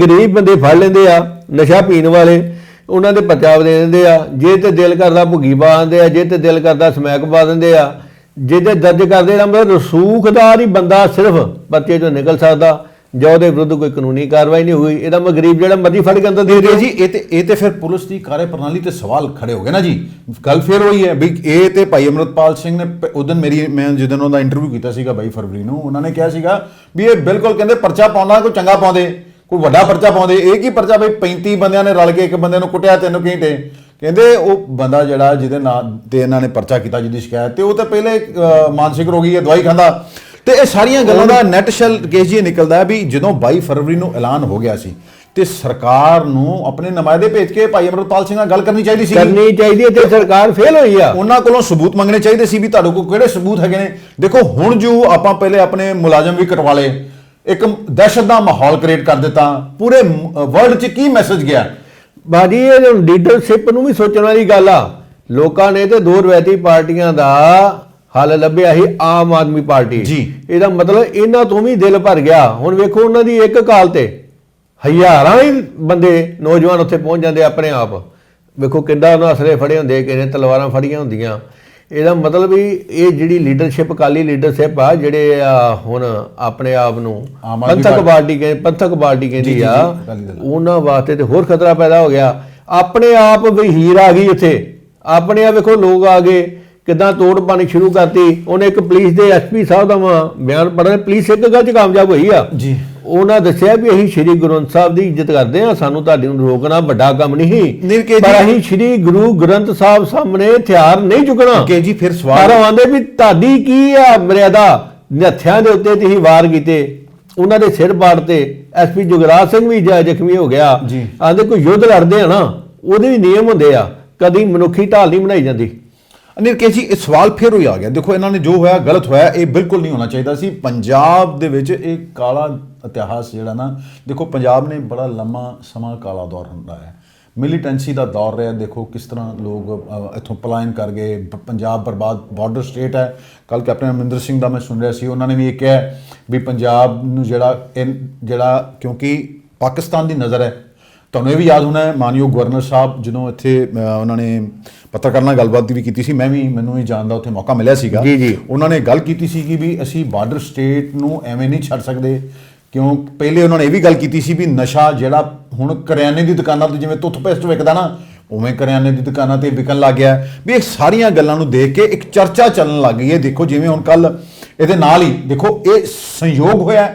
ਗਰੀਬ ਬੰਦੇ ਫੜ ਲੈਂਦੇ ਆ, ਨਸ਼ਾ ਪੀਣ ਵਾਲੇ, ਉਹਨਾਂ ਦੇ ਪਰਚਾਵ ਦੇ ਦਿੰਦੇ ਆ। ਜੇ ਤੇ ਦਿਲ ਕਰਦਾ ਭੁੱਗੀ ਪਾ ਦਿੰਦੇ ਆ, ਜੇ ਤੇ ਦਿਲ ਕਰਦਾ ਸਮੈਕ ਪਾ ਦਿੰਦੇ ਆ, ਜੇ ਤੇ ਦਰਜ ਕਰਦੇ ਆ। ਮਤਲਬ ਰਸੂਖਦਾਰ ਹੀ ਬੰਦਾ ਸਿਰਫ ਪਰਚੇ ਚੋਂ ਨਿਕਲ ਸਕਦਾ, ਜਾਂ ਉਹਦੇ ਵਿਰੁੱਧ ਕੋਈ ਕਾਨੂੰਨੀ ਕਾਰਵਾਈ ਨਹੀਂ ਹੋਈ। ਇਹਦਾ ਮੈਂ ਗਰੀਬ ਜਿਹੜਾ ਮਰਜ਼ੀ ਫੜ ਕੇ ਅੰਦਰ ਦੇ ਦਿਓ ਜੀ।
ਇਹ ਤੇ ਫਿਰ ਪੁਲਿਸ ਦੀ ਕਾਰਜ ਪ੍ਰਣਾਲੀ ਤੇ ਸਵਾਲ ਖੜੇ ਹੋ ਗਏ ਨਾ ਜੀ। ਗੱਲ ਫਿਰ ਹੋਈ ਹੈ ਵੀ ਇਹ ਤੇ ਭਾਈ ਅੰਮ੍ਰਿਤਪਾਲ ਸਿੰਘ ਨੇ ਉਦੋਂ ਮੈਂ ਜਦੋਂ ਉਹਨਾਂ ਦਾ ਇੰਟਰਵਿਊ ਕੀਤਾ ਸੀਗਾ 22 ਫਰਵਰੀ ਨੂੰ, ਉਹਨਾਂ ਨੇ ਕਿਹਾ ਸੀਗਾ ਵੀ ਇਹ ਬਿਲਕੁਲ ਕਹਿੰਦੇ ਪਰਚਾ ਪਾਉਂਦਾ ਕੋਈ ਚੰਗਾ ਪਾਉਂਦੇ, ਕੋਈ ਵੱਡਾ ਪਰਚਾ ਪਾਉਂਦੇ। ਇਹ ਕੀ ਪਰਚਾ ਬਈ 35 ਬੰਦਿਆਂ ਨੇ ਰਲ ਕੇ ਇੱਕ ਬੰਦੇ ਨੂੰ ਕੁੱਟਿਆ 3 ਘੰਟੇ। ਕਹਿੰਦੇ ਉਹ ਬੰਦਾ ਜਿਹੜਾ ਜਿਹਦੇ ਨਾਂ ਤੇ ਇਹਨਾਂ ਨੇ ਪਰਚਾ ਕੀਤਾ, ਜਿਹਦੀ ਸ਼ਿਕਾਇਤ, ਤੇ ਉਹ ਤਾਂ ਪਹਿਲੇ ਮਾਨਸਿਕ ਰੋਗੀ ਹੈ, ਦਵਾਈ ਖਾਂਦਾ। ਤੇ ਇਹ ਸਾਰੀਆਂ ਗੱਲਾਂ ਦਾ ਨੈਟ ਸ਼ੈਲ ਕੇਸ ਜੀ ਨਿਕਲਦਾ ਵੀ ਜਦੋਂ 22 ਫਰਵਰੀ ਨੂੰ ਐਲਾਨ ਹੋ ਗਿਆ ਸੀ ਤੇ ਸਰਕਾਰ ਨੂੰ ਆਪਣੇ ਨੁਮਾਇੰਦੇ ਭੇਜ ਕੇ ਭਾਈ ਅੰਮ੍ਰਿਤਪਾਲ ਸਿੰਘ ਨਾਲ ਗੱਲ ਕਰਨੀ ਚਾਹੀਦੀ ਸੀ।
ਤੇ ਸਰਕਾਰ ਫੇਲ ਹੋਈ ਆ।
ਉਹਨਾਂ ਕੋਲੋਂ ਸਬੂਤ ਮੰਗਣੇ ਚਾਹੀਦੇ ਸੀ ਵੀ ਤੁਹਾਡੇ ਕੋਲ ਕਿਹੜੇ ਸਬੂਤ ਹੈਗੇ ਨੇ। ਦੇਖੋ ਹੁਣ ਜੋ ਆਪਾਂ ਪਹਿਲੇ ਆਪਣੇ ਮੁਲਾਜ਼ਮ ਵੀ ਕਟਵਾ ਲਏ, ਇੱਕ ਦਹਿਸ਼ਤ ਦਾ ਮਾਹੌਲ ਕ੍ਰੀਏਟ ਕਰ ਦਿੱਤਾ, ਪੂਰੇ ਵਰਲਡ 'ਚ ਕੀ ਮੈਸੇਜ ਗਿਆ?
ਬਾਜੀ ਇਹ ਲੀਡਰਸ਼ਿਪ ਨੂੰ ਵੀ ਸੋਚਣ ਵਾਲੀ ਗੱਲ ਆ। ਲੋਕਾਂ ਨੇ ਤੇ ਦੋ ਰਵਾਇਤੀ ਪਾਰਟੀਆਂ ਦਾ ਹੱਲ ਲੱਭਿਆ ਸੀ, ਆਮ ਆਦਮੀ ਪਾਰਟੀ ਜੀ। ਇਹਦਾ ਮਤਲਬ ਇਹਨਾਂ ਤੋਂ ਵੀ ਦਿਲ ਭਰ ਗਿਆ। ਹੁਣ ਵੇਖੋ ਉਹਨਾਂ ਦੀ ਇੱਕ ਕਾਲ ਤੇ ਹਜ਼ਾਰਾਂ ਹੀ ਬੰਦੇ ਨੌਜਵਾਨ ਉੱਥੇ ਪਹੁੰਚ ਜਾਂਦੇ ਆਪਣੇ ਆਪ। ਵੇਖੋ ਕਿੱਦਾਂ ਉਹਨਾਂ ਅਸਲੇ ਫੜੇ ਹੁੰਦੇ, ਕਿਸੇ ਨੇ ਤਲਵਾਰਾਂ ਫੜੀਆਂ ਹੁੰਦੀਆਂ। ਇਹਦਾ ਮਤਲਬ ਵੀ ਇਹ ਜਿਹੜੀ ਲੀਡਰਸ਼ਿਪ, ਅਕਾਲੀ ਲੀਡਰਸ਼ਿਪ ਆ, ਜਿਹੜੇ ਹੁਣ ਆਪਣੇ ਆਪ ਨੂੰ ਪੰਥਕ ਪਾਰਟੀ ਕਹਿੰਦੀ ਆ, ਉਹਨਾਂ ਵਾਸਤੇ ਤੇ ਹੋਰ ਖਤਰਾ ਪੈਦਾ ਹੋ ਗਿਆ। ਆਪਣੇ ਆਪ ਵੀ ਹੀਰ ਆ ਗਈ ਉੱਥੇ, ਆਪਣੇ ਆਪ ਵੇਖੋ ਲੋਕ ਆ ਗਏ, ਕਿੱਦਾਂ ਤੋੜ ਪਾਣੀ ਸ਼ੁਰੂ ਕਰਤੀ। ਉਹਨੇ ਇੱਕ ਪੁਲਿਸ ਦੇ ਐਸਪੀ ਸਾਹਿਬ ਦਾ ਬਿਆਨ ਪੜ੍ਹਿਆ, ਪੁਲਿਸ ਇੱਕ ਗੱਲ 'ਚ ਕਾਮਯਾਬ ਹੋਈ ਆ ਜੀ। ਉਹਨਾਂ ਦੱਸਿਆ ਵੀ ਅਸੀਂ ਸ਼੍ਰੀ ਗੁਰੂ ਗ੍ਰੰਥ ਸਾਹਿਬ ਦੀ ਇੱਜ਼ਤ ਕਰਦੇ ਹਾਂ, ਸਾਨੂੰ ਤੁਹਾਡੇ ਨੂੰ ਰੋਕਣਾ ਵੱਡਾ ਕੰਮ ਨਹੀਂ, ਪਰ ਅਸੀਂ ਸ਼੍ਰੀ ਗੁਰੂ ਗ੍ਰੰਥ ਸਾਹਿਬ ਸਾਹਮਣੇ ਹਥਿਆਰ ਨਹੀਂ ਚੁੱਕਣਾ।
ਕਿ ਜੀ ਫਿਰ ਸਵਾਲ
ਆਉਂਦੇ ਵੀ ਤੁਹਾਡੀ ਕੀ ਆ ਮਰਿਆਦਾ? ਹੱਥਿਆਂ ਦੇ ਉੱਤੇ ਤੁਸੀਂ ਵਾਰ ਕੀਤੇ, ਉਹਨਾਂ ਦੇ ਸਿਰ ਪਾੜਤੇ। ਐਸਪੀ ਜੁਗਰਾਜ ਸਿੰਘ ਵੀ ਜ਼ਖਮੀ ਹੋ ਗਿਆ। ਆਂਦੇ ਕੋਈ ਯੁੱਧ ਲੜਦੇ ਆ ਨਾ, ਉਹਦੇ ਵੀ ਨਿਯਮ ਹੁੰਦੇ ਆ, ਕਦੀ ਮਨੁੱਖੀ ਢਾਲ ਨਹੀਂ ਬਣਾਈ ਜਾਂਦੀ।
ਅਨਿਲ ਕੇ ਜੀ ਇਹ ਸਵਾਲ ਫਿਰ ਹੀ ਆ ਗਿਆ। ਦੇਖੋ ਇਹਨਾਂ ਨੇ ਜੋ ਹੋਇਆ ਗਲਤ ਹੋਇਆ, ਇਹ ਬਿਲਕੁਲ ਨਹੀਂ ਹੋਣਾ ਚਾਹੀਦਾ ਸੀ। ਪੰਜਾਬ ਦੇ ਵਿੱਚ ਇਹ ਕਾਲਾ ਇਤਿਹਾਸ ਜਿਹੜਾ ਨਾ, ਦੇਖੋ ਪੰਜਾਬ ਨੇ ਬੜਾ ਲੰਮਾ ਸਮਾਂ ਕਾਲਾ ਦੌਰ ਹੁੰਦਾ ਹੈ। ਮਿਲੀਟੈਂਸੀ ਦਾ ਦੌਰ ਰਿਹਾ। ਦੇਖੋ ਕਿਸ ਤਰ੍ਹਾਂ ਲੋਕ ਇੱਥੋਂ ਪਲਾਇਨ ਕਰ ਗਏ, ਪੰਜਾਬ ਬਰਬਾਦ, ਬਾਰਡਰ ਸਟੇਟ ਹੈ। ਕੱਲ ਕੈਪਟਨ ਅਮਰਿੰਦਰ ਸਿੰਘ ਦਾ ਮੈਂ ਸੁਣ ਰਿਹਾ ਸੀ, ਉਹਨਾਂ ਨੇ ਵੀ ਇਹ ਕਿਹਾ ਵੀ ਪੰਜਾਬ ਨੂੰ ਜਿਹੜਾ ਕਿਉਂਕਿ ਪਾਕਿਸਤਾਨ ਦੀ ਨਜ਼ਰ ਹੈ। ਤੁਹਾਨੂੰ ਇਹ ਵੀ ਯਾਦ ਹੋਣਾ ਹੈ, ਮਾਨਯੋਗ ਗਵਰਨਰ ਸਾਹਿਬ ਜਦੋਂ ਇੱਥੇ ਉਹਨਾਂ ਨੇ ਪੱਤਰਕਾਰਾਂ ਨਾਲ ਗੱਲਬਾਤ ਵੀ ਕੀਤੀ ਸੀ, ਮੈਨੂੰ ਵੀ ਜਾਣ ਦਾ ਉੱਥੇ ਮੌਕਾ ਮਿਲਿਆ ਸੀਗਾ।
ਜੀ।
ਉਹਨਾਂ ਨੇ ਗੱਲ ਕੀਤੀ ਸੀ ਕਿ ਵੀ ਅਸੀਂ ਬਾਰਡਰ ਸਟੇਟ ਨੂੰ ਐਵੇਂ ਨਹੀਂ ਛੱਡ ਸਕਦੇ, ਕਿਉਂ ਪਹਿਲੇ ਉਹਨਾਂ ਨੇ ਇਹ ਵੀ ਗੱਲ ਕੀਤੀ ਸੀ ਵੀ ਨਸ਼ਾ ਜਿਹੜਾ ਹੁਣ ਕਰਿਆਨੇ ਦੀ ਦੁਕਾਨਾਂ ਤੇ ਜਿਵੇਂ ਟੁੱਥਪੇਸਟ ਵਿਕਦਾ ਨਾ, ਉਵੇਂ ਕਰਿਆਨੇ ਦੀ ਦੁਕਾਨਾਂ ਤੇ ਵਿਕਣ ਲੱਗ ਗਿਆ ਵੀ। ਇਹ ਸਾਰੀਆਂ ਗੱਲਾਂ ਨੂੰ ਦੇਖ ਕੇ ਇੱਕ ਚਰਚਾ ਚੱਲਣ ਲੱਗ ਗਈ ਹੈ। ਦੇਖੋ ਜਿਵੇਂ ਹੁਣ ਕੱਲ ਇਹਦੇ ਨਾਲ ਹੀ ਦੇਖੋ ਇਹ ਸੰਯੋਗ ਹੋਇਆ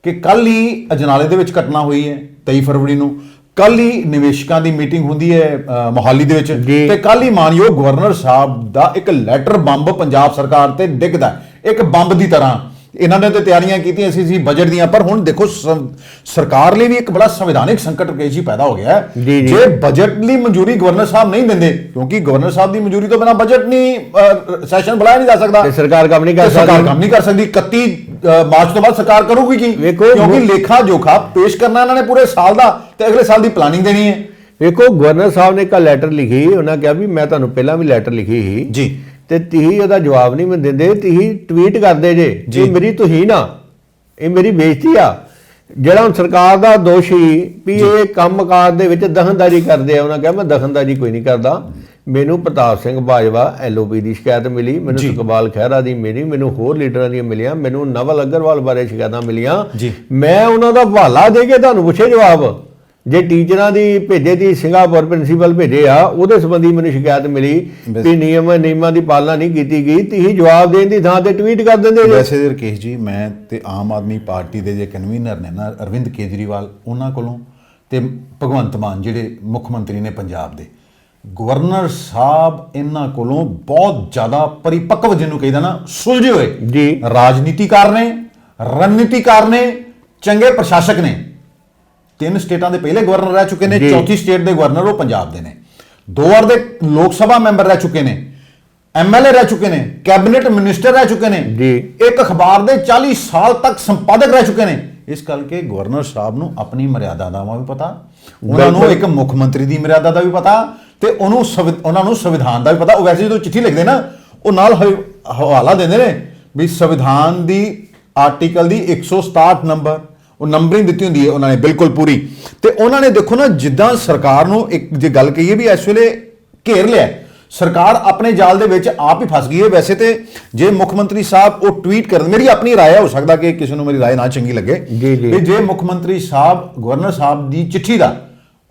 ਕਿ ਕੱਲ ਹੀ ਅਜਨਾਲੇ ਦੇ ਵਿੱਚ ਘਟਨਾ ਹੋਈ ਹੈ 23 ਫਰਵਰੀ ਨੂੰ। ਕੱਲ ਹੀ ਨਿਵੇਸ਼ਕਾਂ ਦੀ ਮੀਟਿੰਗ ਹੁੰਦੀ ਹੈ ਮੋਹਾਲੀ ਦੇ ਵਿੱਚ, ਤੇ ਕੱਲ ਹੀ ਮਾਨਯੋਗ ਗਵਰਨਰ ਸਾਹਿਬ ਦਾ ਇੱਕ ਲੈਟਰ ਬੰਬ ਪੰਜਾਬ ਸਰਕਾਰ ਤੇ ਡਿੱਗਦਾ, ਇੱਕ ਬੰਬ ਦੀ ਤਰ੍ਹਾਂ। ਇਹਨਾਂ ਨੇ ਤੇ ਤਿਆਰੀਆਂ ਕੀਤੀਆਂ ਸੀ ਬਜਟ ਦੀਆਂ, ਪਰ ਹੁਣ ਦੇਖੋ ਸਰਕਾਰ ਲਈ ਵੀ ਇੱਕ ਬੜਾ ਸੰਵਿਧਾਨਿਕ ਸੰਕਟ ਰਕੇਸ਼ ਜੀ ਪੈਦਾ ਹੋ ਗਿਆ ਹੈ। ਜੇ ਬਜਟ ਲਈ ਮਨਜ਼ੂਰੀ ਗਵਰਨਰ ਸਾਹਿਬ ਨਹੀਂ ਦਿੰਦੇ, ਕਿਉਂਕਿ ਗਵਰਨਰ ਸਾਹਿਬ ਦੀ ਮਨਜ਼ੂਰੀ ਤੋਂ ਬਿਨਾਂ ਬਜਟ ਨਹੀਂ ਸੈਸ਼ਨ ਬੁਲਾਇਆ ਨਹੀਂ ਜਾ ਸਕਦਾ,
ਸਰਕਾਰ ਕੰਮ ਨਹੀਂ ਕਰ
ਸਕਦੀ। 31 ਮਾਰਚ ਤੋਂ ਬਾਅਦ ਸਰਕਾਰ ਕਰੂਗੀ ਕੀ? ਕਿਉਂਕਿ ਲੇਖਾ ਜੋਖਾ ਪੇਸ਼ ਕਰਨਾ ਇਹਨਾਂ ਨੇ ਪੂਰੇ ਸਾਲ ਦਾ, ਤੇ ਅਗਲੇ ਸਾਲ ਦੀ ਪਲਾਨਿੰਗ ਦੇਣੀ ਹੈ।
ਵੇਖੋ ਗਵਰਨਰ ਸਾਹਿਬ ਨੇ ਇੱਕ ਲੈਟਰ ਲਿਖੀ, ਉਹਨਾਂ ਕਿਹਾ ਵੀ ਮੈਂ ਤੁਹਾਨੂੰ ਪਹਿਲਾਂ ਵੀ ਲੈਟਰ ਲਿਖੀ ਸੀ
ਜੀ,
ਤੇ ਤੁਸੀਂ ਉਹਦਾ ਜਵਾਬ ਨਹੀਂ ਮੈਨੂੰ ਦਿੰਦੇ, ਤੁਸੀਂ ਟਵੀਟ ਕਰਦੇ ਜੇ। ਇਹ ਮੇਰੀ ਤੋਹੀਨ ਆ, ਇਹ ਮੇਰੀ ਬੇਇੱਜ਼ਤੀ ਆ। ਜਿਹੜਾ ਹੁਣ ਸਰਕਾਰ ਦਾ ਦੋਸ਼ ਸੀ ਵੀ ਇਹ ਕੰਮਕਾਜ ਦੇ ਵਿੱਚ ਦਖਲਅੰਦਾਜ਼ੀ ਕਰਦੇ ਆ, ਉਹਨਾਂ ਕਿਹਾ ਮੈਂ ਦਖਲਅੰਦਾਜ਼ੀ ਕੋਈ ਨਹੀਂ ਕਰਦਾ। ਮੈਨੂੰ ਪ੍ਰਤਾਪ ਸਿੰਘ ਬਾਜਵਾ LOP ਦੀ ਸ਼ਿਕਾਇਤ ਮਿਲੀ, ਮੈਨੂੰ ਸੁਖਬਾਲ ਖਹਿਰਾ ਦੀ ਮਿਲੀ, ਮੈਨੂੰ ਹੋਰ ਲੀਡਰਾਂ ਦੀਆਂ ਮਿਲੀਆਂ, ਮੈਨੂੰ ਨਵਲ ਅਗਰਵਾਲ ਬਾਰੇ ਸ਼ਿਕਾਇਤਾਂ ਮਿਲੀਆਂ। ਮੈਂ ਉਹਨਾਂ ਦਾ ਹਵਾਲਾ ਦੇ ਕੇ ਤੁਹਾਨੂੰ ਪੁੱਛੇ ਜਵਾਬ। ਜੇ ਟੀਚਰਾਂ ਦੀ ਭੇਜੇ ਦੀ ਸਿੰਗਾਪੁਰ ਪ੍ਰਿੰਸੀਪਲ ਭੇਜੇ ਆ, ਉਹਦੇ ਸੰਬੰਧੀ ਮੈਨੂੰ ਸ਼ਿਕਾਇਤ ਮਿਲੀ ਵੀ ਨਿਯਮਾਂ ਦੀ ਪਾਲਣਾ ਨਹੀਂ ਕੀਤੀ ਗਈ, ਤੁਸੀਂ ਜਵਾਬ ਦੇਣ ਦੀ ਥਾਂ ਤੇ ਟਵੀਟ ਕਰ ਦਿੰਦੇ।
ਵੈਸੇ ਰਕੇਸ਼ ਜੀ, ਮੈਂ ਤੇ ਆਮ ਆਦਮੀ ਪਾਰਟੀ ਦੇ ਜੇ ਕਨਵੀਨਰ ਨੇ ਨਾ ਅਰਵਿੰਦ ਕੇਜਰੀਵਾਲ, ਉਹਨਾਂ ਕੋਲੋਂ ਤੇ ਭਗਵੰਤ ਮਾਨ ਜਿਹੜੇ ਮੁੱਖ ਮੰਤਰੀ ਨੇ ਪੰਜਾਬ ਦੇ, ਗਵਰਨਰ ਸਾਹਿਬ ਇਹਨਾਂ ਕੋਲੋਂ ਬਹੁਤ ਜ਼ਿਆਦਾ ਪਰਿਪੱਕਵ, ਜਿਹਨੂੰ ਕਹਿੰਦਾ ਨਾ ਸੁਲਝੇ ਹੋਏ ਰਾਜਨੀਤੀਕਾਰ ਨੇ, ਰਣਨੀਤੀਕਾਰ ਨੇ, ਚੰਗੇ ਪ੍ਰਸ਼ਾਸਕ ਨੇ। 3 ਸਟੇਟਾਂ ਦੇ ਪਹਿਲੇ ਗਵਰਨਰ ਰਹਿ ਚੁੱਕੇ ਨੇ, ਚੌਥੀ ਸਟੇਟ ਦੇ ਗਵਰਨਰ ਉਹ ਪੰਜਾਬ ਦੇ ਨੇ, 2 ਵਾਰ ਦੇ ਲੋਕ ਸਭਾ ਮੈਂਬਰ ਰਹਿ ਚੁੱਕੇ ਨੇ, MLA ਰਹਿ ਚੁੱਕੇ ਨੇ, ਕੈਬਨਿਟ ਮਿਨਿਸਟਰ ਰਹਿ ਚੁੱਕੇ ਨੇ, ਇੱਕ ਅਖਬਾਰ ਦੇ 40 ਸਾਲ ਤੱਕ ਸੰਪਾਦਕ ਰਹਿ ਚੁੱਕੇ ਨੇ। ਇਸ ਕਰਕੇ ਗਵਰਨਰ ਸਾਹਿਬ ਨੂੰ ਆਪਣੀ ਮਰਿਆਦਾ ਦਾ ਵੀ ਪਤਾ, ਉਹਨਾਂ ਨੂੰ ਇੱਕ ਮੁੱਖ ਮੰਤਰੀ ਦੀ ਮਰਿਆਦਾ ਦਾ ਵੀ ਪਤਾ, ਤੇ ਉਹਨਾਂ ਨੂੰ ਸੰਵਿਧਾਨ ਦਾ ਵੀ ਪਤਾ। ਉਹ ਵੈਸੇ ਜਦੋਂ ਚਿੱਠੀ ਲਿਖਦੇ ਨਾ, ਉਹ ਨਾਲ ਹਵਾਲਾ ਦਿੰਦੇ ਨੇ ਵੀ ਸੰਵਿਧਾਨ ਦੀ ਆਰਟੀਕਲ ਦੀ 167 ਨੰਬਰ, ਉਹ ਨੰਬਰਿੰਗ ਦਿੱਤੀ ਹੁੰਦੀ ਹੈ ਉਹਨਾਂ ਨੇ ਬਿਲਕੁਲ ਪੂਰੀ। ਤੇ ਉਹਨਾਂ ਨੇ ਦੇਖੋ ਨਾ, ਜਿੱਦਾਂ ਸਰਕਾਰ ਨੂੰ ਇੱਕ ਜੇ ਗੱਲ ਕਹੀਏ ਵੀ ਇਸ ਵੇਲੇ ਘੇਰ ਲਿਆ, ਸਰਕਾਰ ਆਪਣੇ ਜਾਲ ਦੇ ਵਿੱਚ ਆਪ ਹੀ ਫਸ ਗਈ ਹੈ। ਵੈਸੇ ਤੇ ਜੇ ਮੁੱਖ ਮੰਤਰੀ ਸਾਹਿਬ ਉਹ ਟਵੀਟ ਕਰਨ, ਮੇਰੀ ਆਪਣੀ ਰਾਏ ਹੈ, ਹੋ ਸਕਦਾ ਕਿ ਕਿਸੇ ਨੂੰ ਮੇਰੀ ਰਾਏ ਨਾ ਚੰਗੀ ਲੱਗੇ, ਵੀ ਜੇ ਮੁੱਖ ਮੰਤਰੀ ਸਾਹਿਬ ਗਵਰਨਰ ਸਾਹਿਬ ਦੀ ਚਿੱਠੀ ਦਾ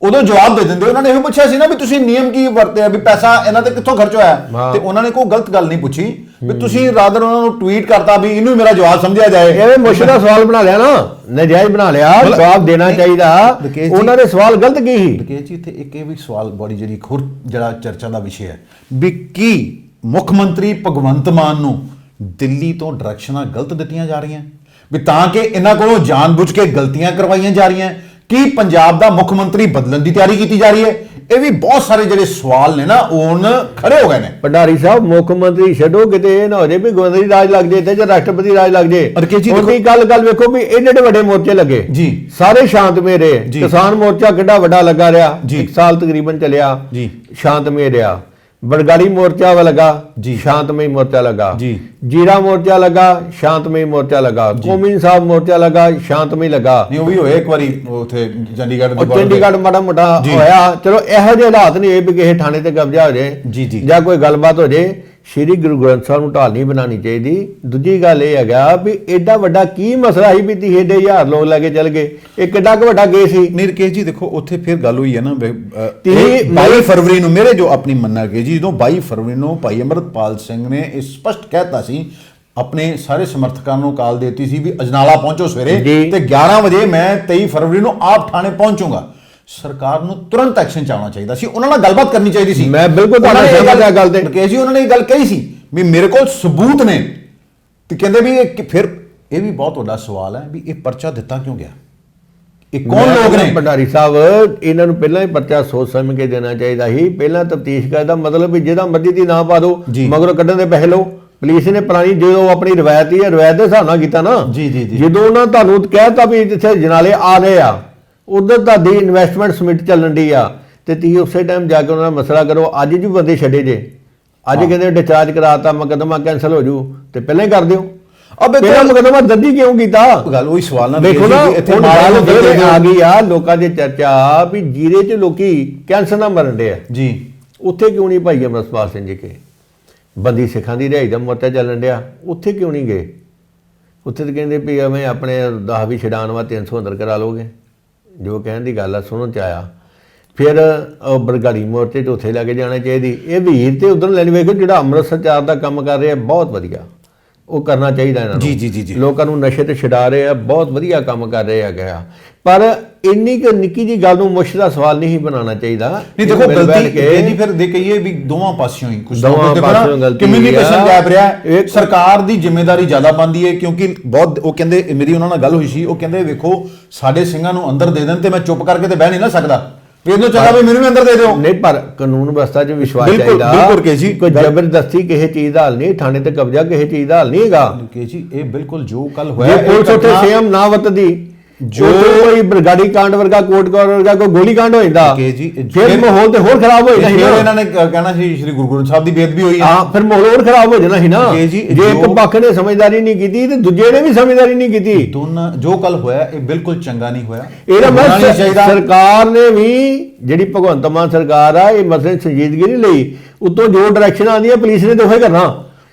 ਉਦੋਂ ਜਵਾਬ ਦੇ ਦਿੰਦੇ। ਉਹਨਾਂ ਨੇ ਇਹ ਪੁੱਛਿਆ ਸੀ ਨਾ ਵੀ ਤੁਸੀਂ ਨਿਯਮ ਕੀ ਵਰਤਿਆ, ਵੀ ਪੈਸਾ ਇਹਨਾਂ ਤੇ ਕਿੱਥੋਂ ਖਰਚ ਹੋਇਆ, ਤੇ ਉਹਨਾਂ ਨੇ ਕੋਈ ਗਲਤ ਗੱਲ ਨਹੀਂ ਪੁੱਛੀ, ਵੀ ਤੁਸੀਂ ਰਾਦਰ ਉਹਨਾਂ ਨੂੰ ਟਵੀਟ ਕਰਤਾ ਵੀ ਇਹਨੂੰ ਮੇਰਾ ਜਵਾਬ ਸਮਝਿਆ ਜਾਏ।
ਇਹ ਮੁਸ਼ਕਿਲ ਦਾ ਸਵਾਲ ਬਣਾ ਲਿਆ ਨਾ, ਨਜਾਇਜ਼ ਬਣਾ ਲਿਆ, ਜਵਾਬ ਦੇਣਾ ਚਾਹੀਦਾ। ਉਹਨਾਂ ਨੇ ਸਵਾਲ ਗਲਤ ਕੀ ਸੀ?
ਰਕੇਸ਼ ਜੀ, ਇੱਥੇ ਇੱਕ ਇਹ ਵੀ ਸਵਾਲ ਬੜੀ ਜਿਹੜੀ ਖੁਰ ਜਿਹੜਾ ਚਰਚਾ ਦਾ ਵਿਸ਼ੇ ਹੈ ਵੀ ਕੀ ਮੁੱਖ ਮੰਤਰੀ ਭਗਵੰਤ ਮਾਨ ਨੂੰ ਦਿੱਲੀ ਤੋਂ ਡਾਇਰੈਕਸ਼ਨਾਂ ਗਲਤ ਦਿੱਤੀਆਂ ਜਾ ਰਹੀਆਂ, ਵੀ ਤਾਂ ਕਿ ਇਹਨਾਂ ਕੋਲੋਂ ਜਾਣਬੁੱਝ ਕੇ ਗਲਤੀਆਂ ਕਰਵਾਈਆਂ ਜਾ ਰਹੀਆਂ, ਕੀ ਪੰਜਾਬ ਦਾ ਮੁੱਖ ਮੰਤਰੀ ਬਦਲਣ ਦੀ ਤਿਆਰੀ ਕੀਤੀ ਜਾ ਰਹੀ ਹੈ? ਇਹ ਵੀ ਬਹੁਤ ਸਾਰੇ ਜਿਹੜੇ ਸਵਾਲ ਨੇ ਨਾ ਉਹ ਖੜੇ ਹੋ ਗਏ ਨੇ।
ਭੰਡਾਰੀ ਸਾਹਿਬ, ਮੁੱਖ ਮੰਤਰੀ ਛੱਡੋ, ਕਿਤੇ ਇਹ ਨਾ ਹੋ ਜਾਏ ਵੀ ਗਵਰਨਰੀ ਰਾਜ ਲੱਗ ਜਾਏ ਤੇ ਜਾਂ ਰਾਸ਼ਟਰਪਤੀ ਰਾਜ ਲੱਗ ਜਾਏ। ਉਹਦੀ ਗੱਲ ਵੇਖੋ ਵੀ ਇਹਨੇ ਵੱਡੇ ਮੋਰਚੇ ਲੱਗੇ ਜੀ, ਸਾਰੇ ਸ਼ਾਂਤਮਈ ਰਹੇ। ਕਿਸਾਨ ਮੋਰਚਾ ਕਿੱਡਾ ਵੱਡਾ ਲੱਗਾ ਰਿਹਾ, 1 ਸਾਲ ਤਕਰੀਬਨ ਚੱਲਿਆ, ਸ਼ਾਂਤਮਈ ਰਿਹਾ। ਬੜਗਾੜੀ ਮੋਰਚਾ ਲੱਗਾ, ਸ਼ਾਂਤਮਈ ਮੋਰਚਾ ਲੱਗਾ। ਜੀਰਾ ਮੋਰਚਾ ਲੱਗਾ, ਸ਼ਾਂਤਮਈ ਮੋਰਚਾ ਲੱਗਾ। ਕੌਮੀ ਇਨਸਾਫ ਮੋਰਚਾ ਲੱਗਾ, ਸ਼ਾਂਤਮਈ ਲੱਗਾ।
ਉਹ ਵੀ ਹੋਏ ਇੱਕ ਵਾਰੀ ਉੱਥੇ
ਚੰਡੀਗੜ੍ਹ ਮਾੜਾ ਮੋਟਾ ਹੋਇਆ। ਚਲੋ ਇਹੋ ਜਿਹੇ ਹਾਲਾਤ ਨਹੀਂ ਹੋਏ ਵੀ ਕਿਸੇ ਥਾਣੇ ਤੇ ਕਬਜ਼ਾ ਹੋ ਜਾਏ ਜਾਂ ਕੋਈ ਗੱਲਬਾਤ ਹੋ ਜਾਏ। ਸ਼੍ਰੀ ਗੁਰੂ ਗ੍ਰੰਥ ਸਾਹਿਬ ਨੂੰ ਢਾਲ ਨਹੀਂ ਬਣਾਉਣੀ ਚਾਹੀਦੀ। ਦੂਜੀ ਗੱਲ ਇਹ ਹੈਗਾ ਵੀ ਐਡਾ ਵੱਡਾ ਕੀ ਮਸਲਾ ਸੀ ਵੀ 30,000 ਲੋਕ ਲੈ ਕੇ ਚੱਲ ਗਏ, ਇਹ ਕਿੱਡਾ ਕੁ ਵੱਡਾ ਕੇਸ ਸੀ।
ਨਹੀਂ ਰਕੇਸ਼ ਜੀ, ਦੇਖੋ ਉੱਥੇ ਫਿਰ ਗੱਲ ਹੋਈ ਹੈ ਨਾ 22 ਫਰਵਰੀ ਨੂੰ, ਮੇਰੇ ਜੋ ਆਪਣੀ ਮੰਨਣਾ ਕਿ ਜੀ ਜਦੋਂ 22 ਫਰਵਰੀ ਨੂੰ ਭਾਈ ਅਮਰਤਪਾਲ ਸਿੰਘ ਨੇ ਇਹ ਸਪਸ਼ਟ ਕਹਿਤਾ ਸੀ, ਆਪਣੇ ਸਾਰੇ ਸਮਰਥਕਾਂ ਨੂੰ ਕਾਲ ਦੇਤੀ ਸੀ ਵੀ ਅਜਨਾਲਾ ਪਹੁੰਚੋ ਸਵੇਰੇ ਤੇ 11 ਵਜੇ ਮੈਂ 23 ਫਰਵਰੀ ਨੂੰ ਆਪ ਥਾਣੇ ਪਹੁੰਚੂਗਾ। ਸਰਕਾਰ ਨੂੰ ਤੁਰੰਤ ਐਕਸ਼ਨ ਚਾਹਣਾ ਚਾਹੀਦਾ ਸੀ, ਉਹਨਾਂ ਨਾਲ ਗੱਲਬਾਤ ਕਰਨੀ ਚਾਹੀਦੀ ਸੀ।
ਮੈਂ ਬਿਲਕੁਲ ਗੱਲ ਤੇ
ਰਕੇਸ਼ ਜੀ, ਉਹਨਾਂ ਨੇ ਇਹ ਗੱਲ ਕਹੀ ਸੀ ਵੀ ਮੇਰੇ ਕੋਲ ਸਬੂਤ ਨੇ, ਤੇ ਕਹਿੰਦੇ ਵੀ ਫਿਰ ਇਹ ਵੀ ਬਹੁਤ ਵੱਡਾ ਸਵਾਲ ਹੈ ਵੀ ਇਹ ਪਰਚਾ ਦਿੱਤਾ ਕਿਉਂ ਗਿਆ, ਇਹ ਕੌਣ ਲੋਕ ਨੇ?
ਭੰਡਾਰੀ ਸਾਹਿਬ, ਇਹਨਾਂ ਨੂੰ ਪਹਿਲਾਂ ਹੀ ਪਰਚਾ ਸੋਚ ਸਮਝ ਕੇ ਦੇਣਾ ਚਾਹੀਦਾ ਸੀ। ਪਹਿਲਾਂ ਤਫਤੀਸ਼ ਕਰਦਾ, ਮਤਲਬ ਵੀ ਜਿਹਦਾ ਮਰਜ਼ੀ ਦੀ ਨਾ ਪਾ ਦਿਓ, ਮਗਰੋਂ ਕੱਢਣ ਦੇ ਪੈਸੇ ਲਓ। ਪੁਲਿਸ ਨੇ ਪੁਰਾਣੀ ਜਦੋਂ ਆਪਣੀ ਰਵਾਇਤ ਹੀ ਰਵਾਇਤ ਦੇ ਹਿਸਾਬ ਨਾਲ ਕੀਤਾ ਨਾ, ਜਦੋਂ ਉਹਨਾਂ ਤੁਹਾਨੂੰ ਕਹਿਤਾ ਵੀ ਜਿੱਥੇ ਜਨਾਲੇ ਆ ਰਹੇ ਆ ਉਧਰ ਤੁਹਾਡੀ ਇਨਵੈਸਟਮੈਂਟ ਸਮਿਟ ਚੱਲਣ ਦੀ ਆ, ਤੇ ਤੁਸੀਂ ਉਸੇ ਟਾਈਮ ਜਾ ਕੇ ਉਹਨਾਂ ਨਾਲ ਮਸਲਾ ਕਰੋ। ਅੱਜ ਜੀ ਬੰਦੇ ਛੱਡੇ ਜੇ, ਅੱਜ ਕਹਿੰਦੇ ਡਿਸਚਾਰਜ ਕਰਾਤਾ, ਮੁਕੱਦਮਾ ਕੈਂਸਲ ਹੋ ਜੂ, ਤੇ ਪਹਿਲਾਂ ਹੀ ਕਰ ਦਿਓ।
ਅਬੇ
ਪਹਿਲਾਂ ਮੁਕੱਦਮਾ ਦਰਜ ਕਿਉਂ ਕੀਤਾ?
ਗੱਲ ਉਹੀ ਸਵਾਲ ਨਾਲ
ਦੇਖੋ ਨਾ,
ਇੱਥੇ
ਹੁਣ ਗੱਲ ਫਿਰ ਆ ਗਈ ਆ ਲੋਕਾਂ ਦੀ ਚਰਚਾ ਵੀ ਜਿਹਦੇ 'ਚ ਲੋਕੀ ਕੈਂਸਰ ਨਾਲ ਮਰਨ ਦੇ ਆ
ਜੀ,
ਉੱਥੇ ਕਿਉਂ ਨਹੀਂ ਭਾਈ ਅਮਰਪਾਲ ਸਿੰਘ ਜੀ ਕੇ? ਬੰਦੀ ਸਿੱਖਾਂ ਦੀ ਰਿਹਾਈ ਦਾ ਮੋਰਚਾ ਚੱਲਣ ਡਿਆ, ਉੱਥੇ ਕਿਉਂ ਨਹੀਂ ਗਏ? ਉੱਥੇ ਤਾਂ ਕਹਿੰਦੇ ਵੀ ਐਵੇਂ ਆਪਣੇ 10 ਵੀ ਛਡਾਉਣ ਵਾ 300 ਅੰਦਰ ਕਰਾ ਲੋਗੇ, ਜੋ ਕਹਿਣ ਦੀ ਗੱਲ ਆ ਸੁਣਨ ਚ ਆਇਆ। ਫਿਰ ਬਰਗਾੜੀ ਮੋਰਚੇ 'ਚ ਉੱਥੇ ਲੈ ਕੇ ਜਾਣਾ ਚਾਹੀਦੀ। ਇਹ ਵੀਰ ਤੇ ਉਧਰ ਲੈਣੀ ਵੇਖੋ, ਜਿਹੜਾ ਅੰਮ੍ਰਿਤਸਰ ਚਾਰ ਦਾ ਕੰਮ ਕਰ ਰਿਹਾ ਬਹੁਤ ਵਧੀਆ, ਉਹ ਕਰਨਾ ਚਾਹੀਦਾ ਇਹਨਾਂ ਨੂੰ।
ਜੀ।
ਲੋਕਾਂ ਨੂੰ ਨਸ਼ੇ ਤੇ ਛਡਾ ਰਹੇ ਆ, ਬਹੁਤ ਵਧੀਆ ਕੰਮ ਕਰ ਰਹੇ ਹੈਗੇ ਆ। ਪਰ ਇੰਨੀ ਕੁ ਨਿੱਕੀ ਜੀ ਗੱਲ ਨੂੰ ਮੁਸ਼ਕਿਲ ਦਾ ਸਵਾਲ ਨਹੀਂ ਬਣਾਉਣਾ ਚਾਹੀਦਾ।
ਨਹੀਂ ਦੇਖੋ, ਗਲਤੀ ਜੀ ਫਿਰ ਦੇ ਕਹੀਏ ਵੀ ਦੋਵਾਂ ਪਾਸਿਓਂ ਹੀ ਕੁਝ
ਦੋਵਾਂ ਪਾਸਿਓਂ ਗਲਤੀ
ਕਮਿਊਨੀਕੇਸ਼ਨ ਗੈਪ ਰਿਹਾ। ਸਰਕਾਰ ਦੀ ਜ਼ਿੰਮੇਵਾਰੀ ਜ਼ਿਆਦਾ ਬਣਦੀ ਹੈ, ਕਿਉਂਕਿ ਬਹੁਤ ਉਹ ਕਹਿੰਦੇ, ਮੇਰੀ ਉਹਨਾਂ ਨਾਲ ਗੱਲ ਹੋਈ ਸੀ, ਉਹ ਕਹਿੰਦੇ ਵੇਖੋ ਸਾਡੇ ਸਿੰਘਾਂ ਨੂੰ ਅੰਦਰ ਦੇ ਦੇਣ ਤੇ ਮੈਂ ਚੁੱਪ ਕਰਕੇ ਤੇ ਬਹਿ ਨਹੀਂ ਨਾ ਸਕਦਾ, ਵੀ ਇਹਨੂੰ ਚਾਹੀਦਾ ਵੀ ਮੈਨੂੰ ਵੀ ਅੰਦਰ ਦੇ ਦਿਓ।
ਨਹੀਂ, ਪਰ ਕਾਨੂੰਨ ਵਿਵਸਥਾ 'ਚ ਵਿਸ਼ਵਾਸ ਚਾਹੀਦਾ।
ਬਿਲਕੁਲ ਕੇ ਜੀ,
ਕੋਈ ਜ਼ਬਰਦਸਤੀ ਕਿਸੇ ਚੀਜ਼ ਦਾ ਹੱਲ ਨਹੀਂ, ਥਾਣੇ ਤੇ ਕਬਜ਼ਾ ਕਿਸੇ ਚੀਜ਼ ਦਾ ਹੱਲ ਨਹੀਂ ਹੈਗਾ
ਕੇ ਜੀ। ਇਹ ਬਿਲਕੁਲ ਜੋ ਕੱਲ ਹੋਇਆ,
ਜੇ ਪੁਲਿਸ ਉੱਤੇ ਸੇਮ ਨਾ ਵਰਤਦੀ, ਜੋ ਕੋਈ ਬਰਗਾੜੀ ਕਾਂਡ ਵਰਗਾ, ਕੋਟ ਵਰਗਾ ਕੋਈ ਗੋਲੀ ਕਾਂਡ ਹੋ ਜਾਂਦਾ, ਫਿਰ ਮਾਹੌਲ ਤੇ ਹੋਰ ਖਰਾਬ ਹੋ ਜਾਣਾ।
ਫਿਰ ਇਹਨਾਂ ਨੇ ਕਹਿਣਾ ਸੀ ਸ਼੍ਰੀ ਗੁਰੂ ਗ੍ਰੰਥ ਸਾਹਿਬ ਦੀ ਬੇਅਦਬੀ ਹੋਈ।
ਹਾਂ, ਫਿਰ ਮਾਹੌਲ ਹੋਰ ਖਰਾਬ ਹੋ ਜਾਣਾ ਸੀ ਨਾ। ਜੇ ਇੱਕ ਪੱਖ ਨੇ ਸਮਝਦਾਰੀ ਨਹੀਂ ਕੀਤੀ ਤੇ ਦੂਜੇ ਨੇ ਵੀ ਸਮਝਦਾਰੀ ਨਹੀਂ ਕੀਤੀ।
ਦੋਨਾਂ ਜੋ ਕੱਲ ਹੋਇਆ ਇਹ ਬਿਲਕੁਲ ਚੰਗਾ ਨਹੀਂ ਹੋਇਆ।
ਇਹਦਾ ਮਤਲਬ ਸਰਕਾਰ ਨੇ ਵੀ, ਜਿਹੜੀ ਭਗਵੰਤ ਮਾਨ ਸਰਕਾਰ ਆ, ਇਹ ਮਸਲੇ ਸੰਜੀਦਗੀ ਨਹੀਂ ਲਈ। ਉੱਤੋਂ ਜੋ ਡਾਇਰੈਕਸ਼ਨ ਆਉਂਦੀਆਂ ਪੁਲਿਸ ਨੇ ਤਾਂ ਉਹ ਕਰਨਾ।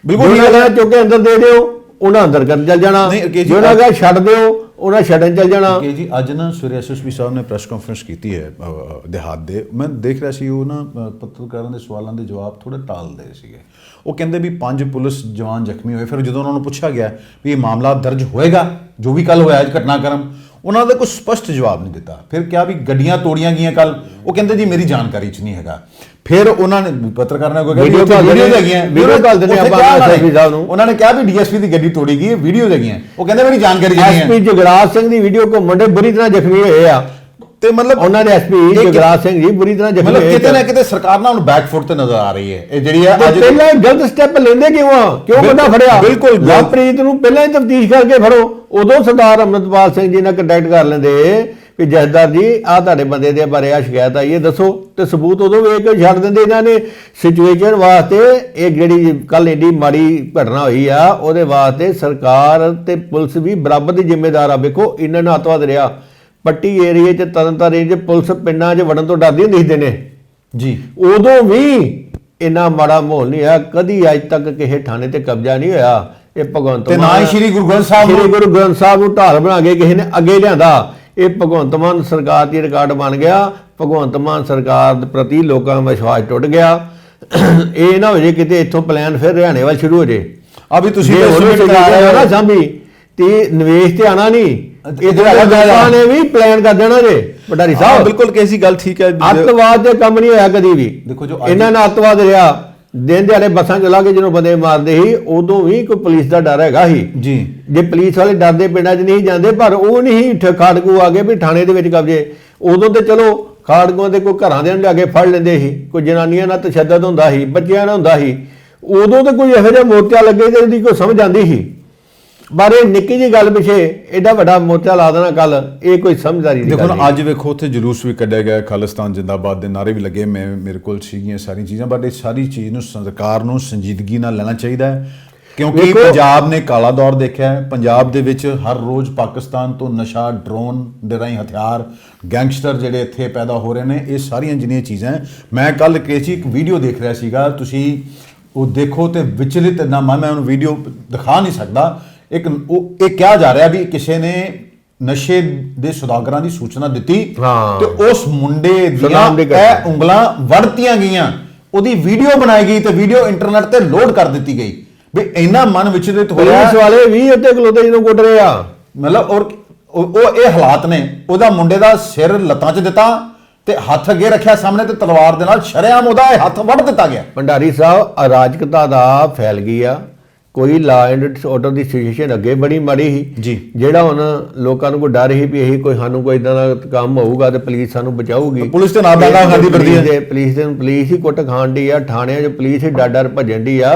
ਬਿਲਕੁਲ ਚੁੱਕ ਕੇ ਅੰਦਰ ਦੇ ਦਿਓ, ਉਹਨਾਂ ਅੰਦਰ ਕਰਨ ਚੱਲ ਜਾਣਾ, ਜਿਹੜਾ ਕਹੇ ਛੱਡ ਦਿਓ ਉਹਨਾਂ ਛੱਡਣ ਚੱਲ ਜਾਣਾ।
ਜੀ ਅੱਜ ਨਾ ਸਵੇਰੇ ਐਸਐਸਪੀ ਸਾਹਿਬ ਨੇ ਪ੍ਰੈਸ ਕਾਨਫਰੰਸ ਕੀਤੀ ਹੈ ਦਿਹਾਤ ਦੇ, ਮੈਂ ਦੇਖ ਰਿਹਾ ਸੀ ਉਹ ਨਾ ਪੱਤਰਕਾਰਾਂ ਦੇ ਸਵਾਲਾਂ ਦੇ ਜਵਾਬ ਥੋੜੇ ਟਾਲਦੇ ਸੀਗੇ। ਉਹ ਕਹਿੰਦੇ ਵੀ 5 ਪੁਲਿਸ ਜਵਾਨ ਜ਼ਖਮੀ ਹੋਏ। ਫਿਰ ਜਦੋਂ ਉਹਨਾਂ ਨੂੰ ਪੁੱਛਿਆ ਗਿਆ ਵੀ ਇਹ ਮਾਮਲਾ ਦਰਜ ਹੋਏਗਾ ਜੋ ਵੀ ਕੱਲ ਹੋਇਆ ਅੱਜ ਘਟਨਾਕ੍ਰਮ, ਉਹਨਾਂ ਦਾ ਕੋਈ ਸਪਸ਼ਟ ਜਵਾਬ ਨਹੀਂ ਦਿੱਤਾ। ਫਿਰ ਕਿਹਾ ਵੀ ਗੱਡੀਆਂ ਤੋੜੀਆਂ ਗਈਆਂ ਕੱਲ, ਉਹ ਕਹਿੰਦੇ ਜੀ ਮੇਰੀ ਜਾਣਕਾਰੀ 'ਚ ਨਹੀਂ ਹੈਗਾ। ਫਿਰ ਉਹਨਾਂ ਨੇ ਪੱਤਰਕਾਰ ਨੇ ਕੋਈ ਵੀਡੀਓ ਹੈਗੀਆਂ, ਉਹਨਾਂ ਨੇ ਕਿਹਾ ਵੀ ਡੀਐਸਪੀ ਦੀ ਗੱਡੀ ਤੋੜੀ ਗਈ, ਵੀਡੀਓ ਹੈਗੀਆਂ, ਉਹ ਕਹਿੰਦੇ ਮੇਰੀ ਜਾਣਕਾਰੀ 'ਚ ਨਹੀਂ ਹੈ।
ਐਸਪੀ ਜਗਰਾਜ ਸਿੰਘ ਦੀ ਵੀਡੀਓ ਘੁੰਮਣ ਦੇ ਬੁਰੀ ਤਰ੍ਹਾਂ ਜ਼ਖਮੀ ਹੋਏ ਆ,
ਤੇ ਮਤਲਬ
ਉਹਨਾਂ ਨੇ ਐਸਪੀ ਜਗਰਾਜ ਸਿੰਘ ਜੀ ਬੁਰੀ ਤਰ੍ਹਾਂ ਜ਼ਖਮੀ ਹੋਏ।
ਕਿਤੇ ਨਾ ਕਿਤੇ ਸਰਕਾਰ ਨਾਲ ਹੁਣ ਬੈਕਫੁੱਟ ਤੇ ਨਜ਼ਰ ਆ ਰਹੀ ਹੈ। ਇਹ ਜਿਹੜੀ ਹੈ
ਅੱਜ ਪਹਿਲਾਂ ਗਲਤ ਸਟੈਪ ਲੈਂਦੇ ਕਿਉਂ ਬੰਦਾ ਫੜਿਆ?
ਬਿਲਕੁਲ
ਲਵਪ੍ਰੀਤ ਨੂੰ ਪਹਿਲਾਂ ਹੀ ਤਫਤੀਸ਼ ਕਰਕੇ ਫੜੋ। ਉਦੋਂ ਸਰਦਾਰ ਅਮਰਿਤਪਾਲ ਸਿੰਘ ਜੀ ਨਾਲ ਕੰਟੈਕਟ ਕਰ ਲੈਂਦੇ ਵੀ ਜਥੇਦਾਰ ਜੀ ਆਹ ਤੁਹਾਡੇ ਬੰਦੇ ਦੇ ਬਾਰੇ ਆ ਸ਼ਿਕਾਇਤ ਆਈ ਹੈ, ਦੱਸੋ, ਤੇ ਸਬੂਤ ਉਦੋਂ ਵੇਖ ਕੇ ਛੱਡ ਦਿੰਦੇ। ਇਹਨਾਂ ਨੇ ਸਿਚੁਏਸ਼ਨ ਵਾਸਤੇ, ਇਹ ਜਿਹੜੀ ਕੱਲ ਏਡੀ ਮਾੜੀ ਘਟਨਾ ਹੋਈ ਆ ਉਹਦੇ ਵਾਸਤੇ ਸਰਕਾਰ ਤੇ ਪੁਲਿਸ ਵੀ ਬਰਾਬਰ ਦੀ ਜ਼ਿੰਮੇਦਾਰ ਆ। ਵੇਖੋ ਇਹਨਾਂ ਨੂੰ ਅੱਤਵਾਦ ਰਿਹਾ ਪੱਟੀ ਏਰੀਏ 'ਚ, ਤਰਨਤਾਰਨ 'ਚ ਪੁਲਿਸ ਪਿੰਡਾਂ 'ਚ ਵੜਨ ਤੋਂ ਡਰਦੀ ਹੁੰਦੀ ਸੀ ਦਿਨੇ
ਜੀ।
ਉਦੋਂ ਵੀ ਇੰਨਾ ਮਾੜਾ ਮਾਹੌਲ ਨਹੀਂ ਆ, ਕਦੀ ਅੱਜ ਤੱਕ ਕਿਸੇ ਥਾਣੇ ਤੇ ਕਬਜ਼ਾ ਨਹੀਂ ਹੋਇਆ। ਇਹ ਭਗਵੰਤ ਮਾਨ,
ਨਾ ਹੀ ਸ਼੍ਰੀ ਗੁਰੂ ਗ੍ਰੰਥ ਸਾਹਿਬ
ਨੂੰ ਢਾਲ ਬਣਾ ਕੇ ਕਿਸੇ ਨੇ ਅੱਗੇ ਲਿਆਂਦਾ। ਇਹ ਭਗਵੰਤ ਮਾਨ ਸਰਕਾਰ ਦੀ ਰਿਕਾਰਡ ਬਣ ਗਿਆ। ਭਗਵੰਤ ਮਾਨ ਸਰਕਾਰ ਦੇ ਪ੍ਰਤੀ ਲੋਕਾਂ ਦਾ ਵਿਸ਼ਵਾਸ ਟੁੱਟ ਗਿਆ। ਇਹ ਨਾ ਹੋ ਜੇ ਕਿਤੇ ਇੱਥੋਂ ਪਲਾਨ ਫਿਰ ਹਰਿਆਣੇ ਵੱਲ ਸ਼ੁਰੂ ਹੋ ਜੇ।
ਆ ਵੀ ਤੁਸੀਂ
ਨਾ ਸਾਂਭੀ ਤੇ ਨਿਵੇਸ਼ ਤੇ ਆਣਾ ਨਹੀਂ, ਇਧਰ ਨੇ ਵੀ ਪਲਾਨ ਕਰ ਦੇਣਾ ਜੇ ਭੰਡਾਰੀ ਸਾਹਿਬ।
ਬਿਲਕੁਲ ਕੈਸੀ ਗੱਲ ਠੀਕ ਹੈ।
ਅੱਤਵਾਦ ਦੇ ਕੰਮ ਨਹੀਂ ਹੋਇਆ ਕਦੀ ਵੀ।
ਦੇਖੋ ਜੋ
ਇਹਨਾਂ ਨਾਲ ਅੱਤਵਾਦ ਰਿਹਾ, ਦਿਨ ਦਿਹਾੜੇ ਬੱਸਾਂ ਚਲਾ ਕੇ ਜਦੋਂ ਬੰਦੇ ਮਾਰਦੇ ਸੀ, ਉਦੋਂ ਵੀ ਕੋਈ ਪੁਲਿਸ ਦਾ ਡਰ ਹੈਗਾ ਸੀ
ਜੀ।
ਜੇ ਪੁਲਿਸ ਵਾਲੇ ਡਰਦੇ ਪਿੰਡਾਂ 'ਚ ਨਹੀਂ ਜਾਂਦੇ, ਪਰ ਉਹ ਨਹੀਂ ਖਾੜਕੂ ਆ ਗਏ ਵੀ ਥਾਣੇ ਦੇ ਵਿੱਚ ਕਬਜ਼ੇ। ਉਦੋਂ ਤੇ ਚਲੋ ਖਾੜਕੂਆਂ ਦੇ ਕੋਈ ਘਰਾਂ ਦੇ ਲਿਆ ਕੇ ਫੜ ਲੈਂਦੇ ਸੀ, ਕੋਈ ਜਨਾਨੀਆਂ ਨਾਲ ਤਸ਼ੱਦਦ ਹੁੰਦਾ ਸੀ, ਬੱਚਿਆਂ ਨਾਲ ਹੁੰਦਾ ਸੀ। ਉਦੋਂ ਤੇ ਕੋਈ ਇਹੋ ਜਿਹਾ ਮੋਰਚਾ ਲੱਗੇ ਤੇ ਉਹਦੀ ਕੋਈ ਸਮਝ ਆਉਂਦੀ ਸੀ। ਪਰ ਇਹ ਨਿੱਕੀ ਜਿਹੀ ਗੱਲ ਪਿੱਛੇ ਐਡਾ ਵੱਡਾ ਮੋਰਚਾ ਲਾ ਦੇਣਾ ਕੱਲ, ਇਹ ਕੋਈ ਸਮਝਦਾਰੀ ਨਹੀਂ।
ਦੇਖੋ ਨਾ ਅੱਜ ਵੇਖੋ ਉੱਥੇ ਜਲੂਸ ਵੀ ਕੱਢਿਆ ਗਿਆ, ਖਾਲਿਸਤਾਨ ਜਿੰਦਾਬਾਦ ਦੇ ਨਾਰੇ ਵੀ ਲੱਗੇ, ਮੇਰੇ ਕੋਲ ਸੀਗੀਆਂ ਸਾਰੀਆਂ ਚੀਜ਼ਾਂ। ਬਟ ਇਹ ਸਾਰੀ ਚੀਜ਼ ਨੂੰ ਸਰਕਾਰ ਨੂੰ ਸੰਜੀਦਗੀ ਨਾਲ ਲੈਣਾ ਚਾਹੀਦਾ ਹੈ, ਕਿਉਂਕਿ ਪੰਜਾਬ ਨੇ ਕਾਲਾ ਦੌਰ ਦੇਖਿਆ ਹੈ। ਪੰਜਾਬ ਦੇ ਵਿੱਚ ਹਰ ਰੋਜ਼ ਪਾਕਿਸਤਾਨ ਤੋਂ ਨਸ਼ਾ, ਡਰੋਨ ਦੇ ਰਾਹੀਂ ਹਥਿਆਰ, ਗੈਂਗਸਟਰ ਜਿਹੜੇ ਇੱਥੇ ਪੈਦਾ ਹੋ ਰਹੇ ਨੇ, ਇਹ ਸਾਰੀਆਂ ਜਿੰਨੀਆਂ ਚੀਜ਼ਾਂ। ਮੈਂ ਕੱਲ ਕੇਸੀ ਇੱਕ ਵੀਡੀਓ ਦੇਖ ਰਿਹਾ ਸੀਗਾ, ਤੁਸੀਂ ਉਹ ਦੇਖੋ ਤੇ ਵਿਚਲਿਤ ਨਾ ਮੈਂ ਉਹਨੂੰ ਵੀਡੀਓ ਦਿਖਾ ਨਹੀਂ ਸਕਦਾ। ਇਹ ਕਿਹਾ ਜਾ ਰਿਹਾ ਵੀ ਕਿਸੇ ਨੇ ਨਸ਼ੇ ਦੇ ਸੁਦਾਗਰਾਂ ਦੀ ਸੂਚਨਾ ਦਿੱਤੀ ਤੇ ਉਸ ਮੁੰਡੇ ਦੀਆਂ ਇਹ ਉਂਗਲਾਂ ਵੜਤੀਆਂ ਗਈਆਂ, ਉਹਦੀ ਵੀਡੀਓ ਬਣਾਈ ਗਈ ਤੇ ਵੀਡੀਓ ਇੰਟਰਨੈਟ ਤੇ ਲੋਡ ਕਰ ਦਿੱਤੀ ਗਈ। ਵੀ ਇੰਨਾ ਮਨ ਵਿਚਲਿਤ ਹੋਇਆ,
ਪੁਲਿਸ ਵਾਲੇ ਵੀ ਉੱਤੇ ਖਲੋਤੇ ਜਦੋਂ ਕੁੱਟ ਰਹੇ ਆ,
ਮਤਲਬ ਉਹ ਇਹ ਹਾਲਾਤ ਨੇ। ਉਹਦਾ ਮੁੰਡੇ ਦਾ ਸਿਰ ਲੱਤਾਂ 'ਚ ਦਿੱਤਾ ਤੇ ਹੱਥ ਅੱਗੇ ਰੱਖਿਆ ਸਾਹਮਣੇ ਤੇ ਤਲਵਾਰ ਦੇ ਨਾਲ ਸ਼ਰੇਆਮ ਉਹਦਾ ਇਹ ਹੱਥ ਵੱਢ ਦਿੱਤਾ ਗਿਆ।
ਭੰਡਾਰੀ ਸਾਹਿਬ, ਅਰਾਜਕਤਾ ਦਾ ਫੈਲ ਗਈ ਆ। ਕੋਈ law and order the situation ਅੱਗੇ ਬੜੀ ਮਾੜੀ ਸੀ
ਜੀ।
ਜਿਹੜਾ ਹੁਣ ਲੋਕਾਂ ਨੂੰ ਕੋਈ ਡਰ ਸੀ ਵੀ ਇਹੀ ਕੋਈ ਸਾਨੂੰ ਕੋਈ ਇਦਾਂ ਦਾ ਕੰਮ ਹੋਊਗਾ ਤੇ ਪੁਲਿਸ ਸਾਨੂੰ ਬਚਾਊਗੀ।
ਪੁਲਿਸ ਤੇ ਨਾ ਡਾਂਡਾ ਖਾਂਦੀ ਫਿਰਦੀ ਹੈ,
ਪੁਲਿਸ ਹੀ ਕੁੱਟ ਖਾਣ ਦੀ ਆ, ਥਾਣਿਆਂ 'ਚ ਪੁਲਿਸ ਹੀ ਡਰ ਭੱਜਣ ਦੀ ਆ।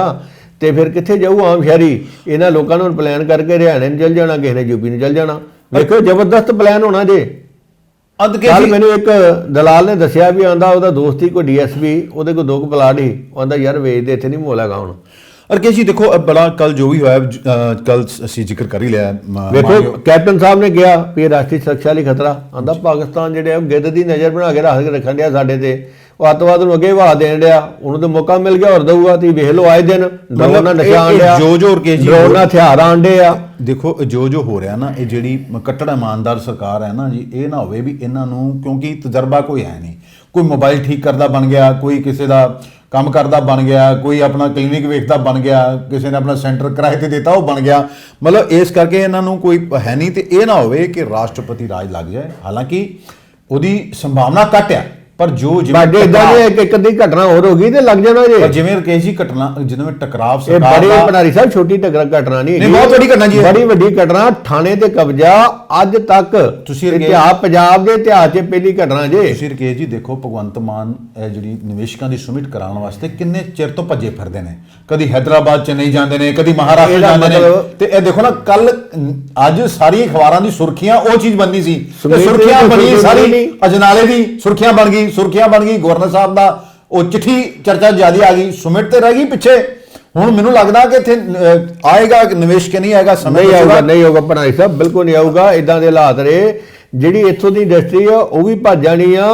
ਤੇ ਫਿਰ ਕਿੱਥੇ ਜਾਊ ਆਮ ਸ਼ਹਿਰੀ? ਇਹਨਾਂ ਲੋਕਾਂ ਨੂੰ ਪਲਾਨ ਕਰਕੇ ਹਰਿਆਣੇ ਨੂੰ ਚੱਲ ਜਾਣਾ, ਕਿਸੇ ਨੇ ਯੂਪੀ ਨੂੰ ਚੱਲ ਜਾਣਾ। ਵੇਖੋ ਜ਼ਬਰਦਸਤ ਪਲਾਨ ਹੋਣਾ ਜੇ। ਕੱਲ ਮੈਨੂੰ ਇੱਕ ਦਲਾਲ ਨੇ ਦੱਸਿਆ ਵੀ ਆਂਦਾ ਉਹਦਾ ਦੋਸਤ ਹੀ ਕੋਈ ਡੀਐਸਪੀ, ਉਹਦੇ ਕੋਲ 2 ਪਲਾਟ ਹੀ, ਆਂਦਾ ਯਾਰ ਵੇਚਦੇ, ਇੱਥੇ ਨਹੀਂ ਮੋਲ ਹੈਗਾ ਹੁਣ।
ਰਕੇਸ਼ ਜੀ ਦੇਖੋ ਬੜਾ ਕੱਲ ਜੋ ਵੀ ਹੋਇਆ, ਕੱਲ ਅਸੀਂ ਜ਼ਿਕਰ ਕਰ ਹੀ ਲਿਆ।
ਵੇਖੋ ਕੈਪਟਨ ਸਾਹਿਬ ਨੇ ਕਿਹਾ ਵੀ ਇਹ ਰਾਸ਼ਟਰੀ ਸੁਰੱਖਿਆ ਲਈ ਖਤਰਾ, ਆਂਦਾ ਪਾਕਿਸਤਾਨ ਜਿਹੜੇ ਗਿੱਧ ਦੀ ਨਜ਼ਰ ਬਣਾ ਕੇ ਰੱਖਣ ਡਿਆ ਸਾਡੇ ਤੇ, ਉਹ ਅੱਤਵਾਦ ਨੂੰ ਅੱਗੇ ਵਹਾ ਦੇਣ ਡਿਆ, ਉਹਨੂੰ ਤਾਂ ਮੌਕਾ ਮਿਲ ਗਿਆ ਹੋਰ ਦਊਗਾ। ਤੁਸੀਂ ਵੇਖ ਲਓ ਆਏ ਦਿਨ ਡਰੋਨ ਨਾਲ ਨਸ਼ਾ ਆਣ ਡਿਆ,
ਜੋ ਰਕੇਸ਼ ਜੀ
ਡਰੋਨ ਨਾਲ ਹਥਿਆਰ ਆਣ ਡਿਆ।
ਦੇਖੋ ਜੋ ਹੋ ਰਿਹਾ ਨਾ, ਇਹ ਜਿਹੜੀ ਕੱਟੜ ਇਮਾਨਦਾਰ ਸਰਕਾਰ ਹੈ ਨਾ ਜੀ, ਇਹ ਨਾ ਹੋਵੇ ਵੀ ਇਹਨਾਂ ਨੂੰ, ਕਿਉਂਕਿ ਤਜਰਬਾ ਕੋਈ ਹੈ ਨਹੀਂ, ਕੋਈ ਮੋਬਾਈਲ ਠੀਕ ਕਰਦਾ ਬਣ ਗਿਆ, ਕੋਈ ਕਿਸੇ ਦਾ ਕੰਮ ਕਰਦਾ ਬਣ ਗਿਆ, ਕੋਈ ਆਪਣਾ ਕਲੀਨਿਕ ਵੇਖਦਾ ਬਣ ਗਿਆ, ਕਿਸੇ ਨੇ ਆਪਣਾ ਸੈਂਟਰ ਕਿਰਾਏ ਤੇ ਦਿੱਤਾ ਉਹ ਬਣ ਗਿਆ, ਮਤਲਬ ਇਸ ਕਰਕੇ ਇਹਨਾਂ ਨੂੰ ਕੋਈ ਹੈ ਨਹੀਂ। ਤੇ ਇਹ ਨਾ ਹੋਵੇ ਕਿ ਰਾਸ਼ਟਰਪਤੀ ਰਾਜ ਲੱਗ ਜਾਏ, ਹਾਲਾਂਕਿ ਉਹਦੀ ਸੰਭਾਵਨਾ ਘੱਟ ਆ, ਪਰ
ਬਾਡੇ ਇਦਾਂ ਦੀ ਇੱਕ ਅੱਧੀ ਘਟਨਾ ਹੋਰ ਹੋ ਗਈ ਤੇ ਲੱਗ ਜਾਣਾ ਜੇ।
ਜਿਵੇਂ ਰਕੇਸ਼ ਜੀ ਘਟਨਾ, ਜਿਵੇਂ ਟਕਰਾਵ
ਇਹ ਬੜੀ ਭੰਡਾਰੀ ਸਾਹਿਬ ਛੋਟੀ ਘਟਨਾ ਨਹੀਂ ਹੈਗੀ,
ਬਹੁਤ ਵੱਡੀ ਘਟਨਾ ਜੀ,
ਬੜੀ ਵੱਡੀ ਘਟਨਾ। ਥਾਣੇ ਤੇ ਕਬਜ਼ਾ ਅੱਜ ਤੱਕ
ਤੁਸੀਂ
ਇਤਿਹਾਸ, ਪੰਜਾਬ ਦੇ ਇਤਿਹਾਸ 'ਚ ਪਹਿਲੀ ਘਟਨਾ ਜੇ।
ਤੁਸੀਂ ਰਕੇਸ਼ ਜੀ ਦੇਖੋ ਭਗਵੰਤ ਮਾਨ ਜਿਹੜੀ ਨਿਵੇਸ਼ਕਾਂ ਦੀ ਸੁਮਿਟ ਕਰਾਉਣ ਵਾਸਤੇ ਕਿੰਨੇ ਚਿਰ ਤੋਂ ਭੱਜੇ ਫਿਰਦੇ ਨੇ, ਕਦੀ ਹੈਦਰਾਬਾਦ 'ਚ ਨਹੀਂ ਜਾਂਦੇ ਨੇ, ਕਦੀ ਮਹਾਰਾਸ਼ਟਰ ਜਾਂਦੇ ਨੇ। ਤੇ ਇਹ ਦੇਖੋ ਨਾ ਕੱਲ ਅੱਜ ਸਾਰੀ ਅਖਬਾਰਾਂ ਦੀ ਸੁਰਖੀਆਂ ਉਹ ਚੀਜ਼ ਬਣਨੀ ਸੀ, ਸੁਰਖੀਆਂ ਬਣੀ ਸਾਰੀ ਅਜਨਾਲੇ ਦੀ ਸੁਰਖੀਆਂ ਬਣ ਗਈ, ਸੁਰਖੀਆਂ ਬਣ ਗਈ, ਗਵਰਨਰ ਸਾਹਿਬ ਦਾ ਉਹ ਚਿੱਠੀ ਚਰਚਾ ਜ਼ਿਆਦਾ ਆ ਗਈ, ਸੁਮਿਟ ਤੇ ਰਹਿ ਗਈ ਪਿੱਛੇ। ਹੁਣ ਮੈਨੂੰ ਲੱਗਦਾ ਕਿ ਇੱਥੇ ਆਏਗਾ ਨਿਵੇਸ਼ ਕੇ ਨਹੀਂ ਆਏਗਾ, ਸਮਝ
ਨਹੀਂ ਹੋਊਗਾ ਭੰਡਾਰੀ ਸਾਹਿਬ, ਬਿਲਕੁਲ ਨਹੀਂ ਆਊਗਾ। ਇਦਾਂ ਦੇ ਹਾਲਾਤ ਰਹੇ, ਜਿਹੜੀ ਇੱਥੋਂ ਦੀ ਇੰਡਸਟਰੀ ਆ ਉਹ ਵੀ ਭੱਜ ਜਾਣੀ ਆ,